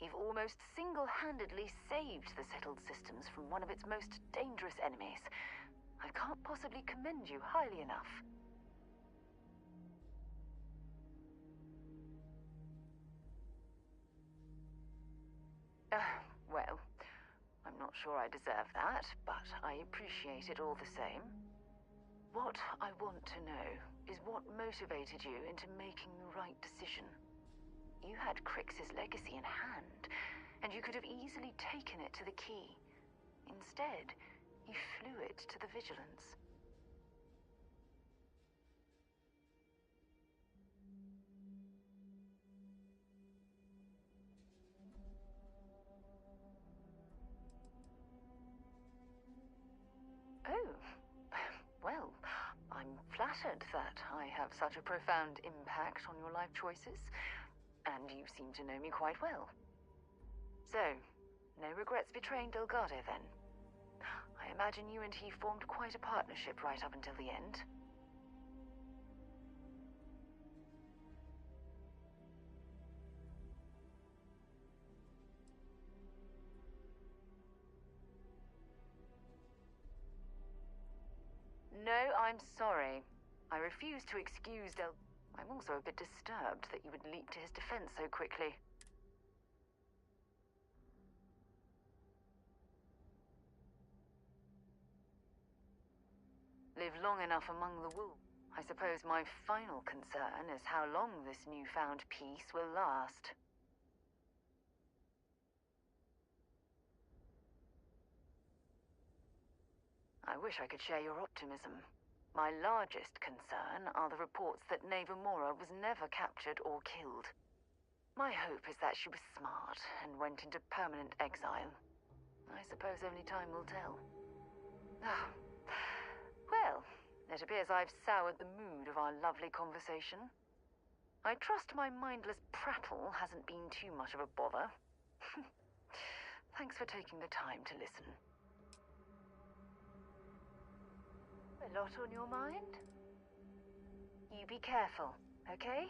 You've almost single-handedly saved the settled systems from one of its most dangerous enemies. I can't possibly commend you highly enough. Well, I'm not sure I deserve that, but I appreciate it all the same. What I want to know is what motivated you into making the right decision. You had Crix's legacy in hand, and you could have easily taken it to the Key. Instead, you flew it to the Vigilance. Oh, well, I'm flattered that I have such a profound impact on your life choices, and you seem to know me quite well. So, no regrets betraying Delgado, then? I imagine you and he formed quite a partnership right up until the end. No, I'm sorry. I refuse to excuse I'm also a bit disturbed that you would leap to his defense so quickly. Live long enough among the wolves. I suppose my final concern is how long this newfound peace will last. I wish I could share your optimism. My largest concern are the reports that Neva Mora was never captured or killed. My hope is that she was smart and went into permanent exile. I suppose only time will tell. Ah. Well, it appears I've soured the mood of our lovely conversation. I trust my mindless prattle hasn't been too much of a bother. Thanks for taking the time to listen. A lot on your mind? You be careful, okay?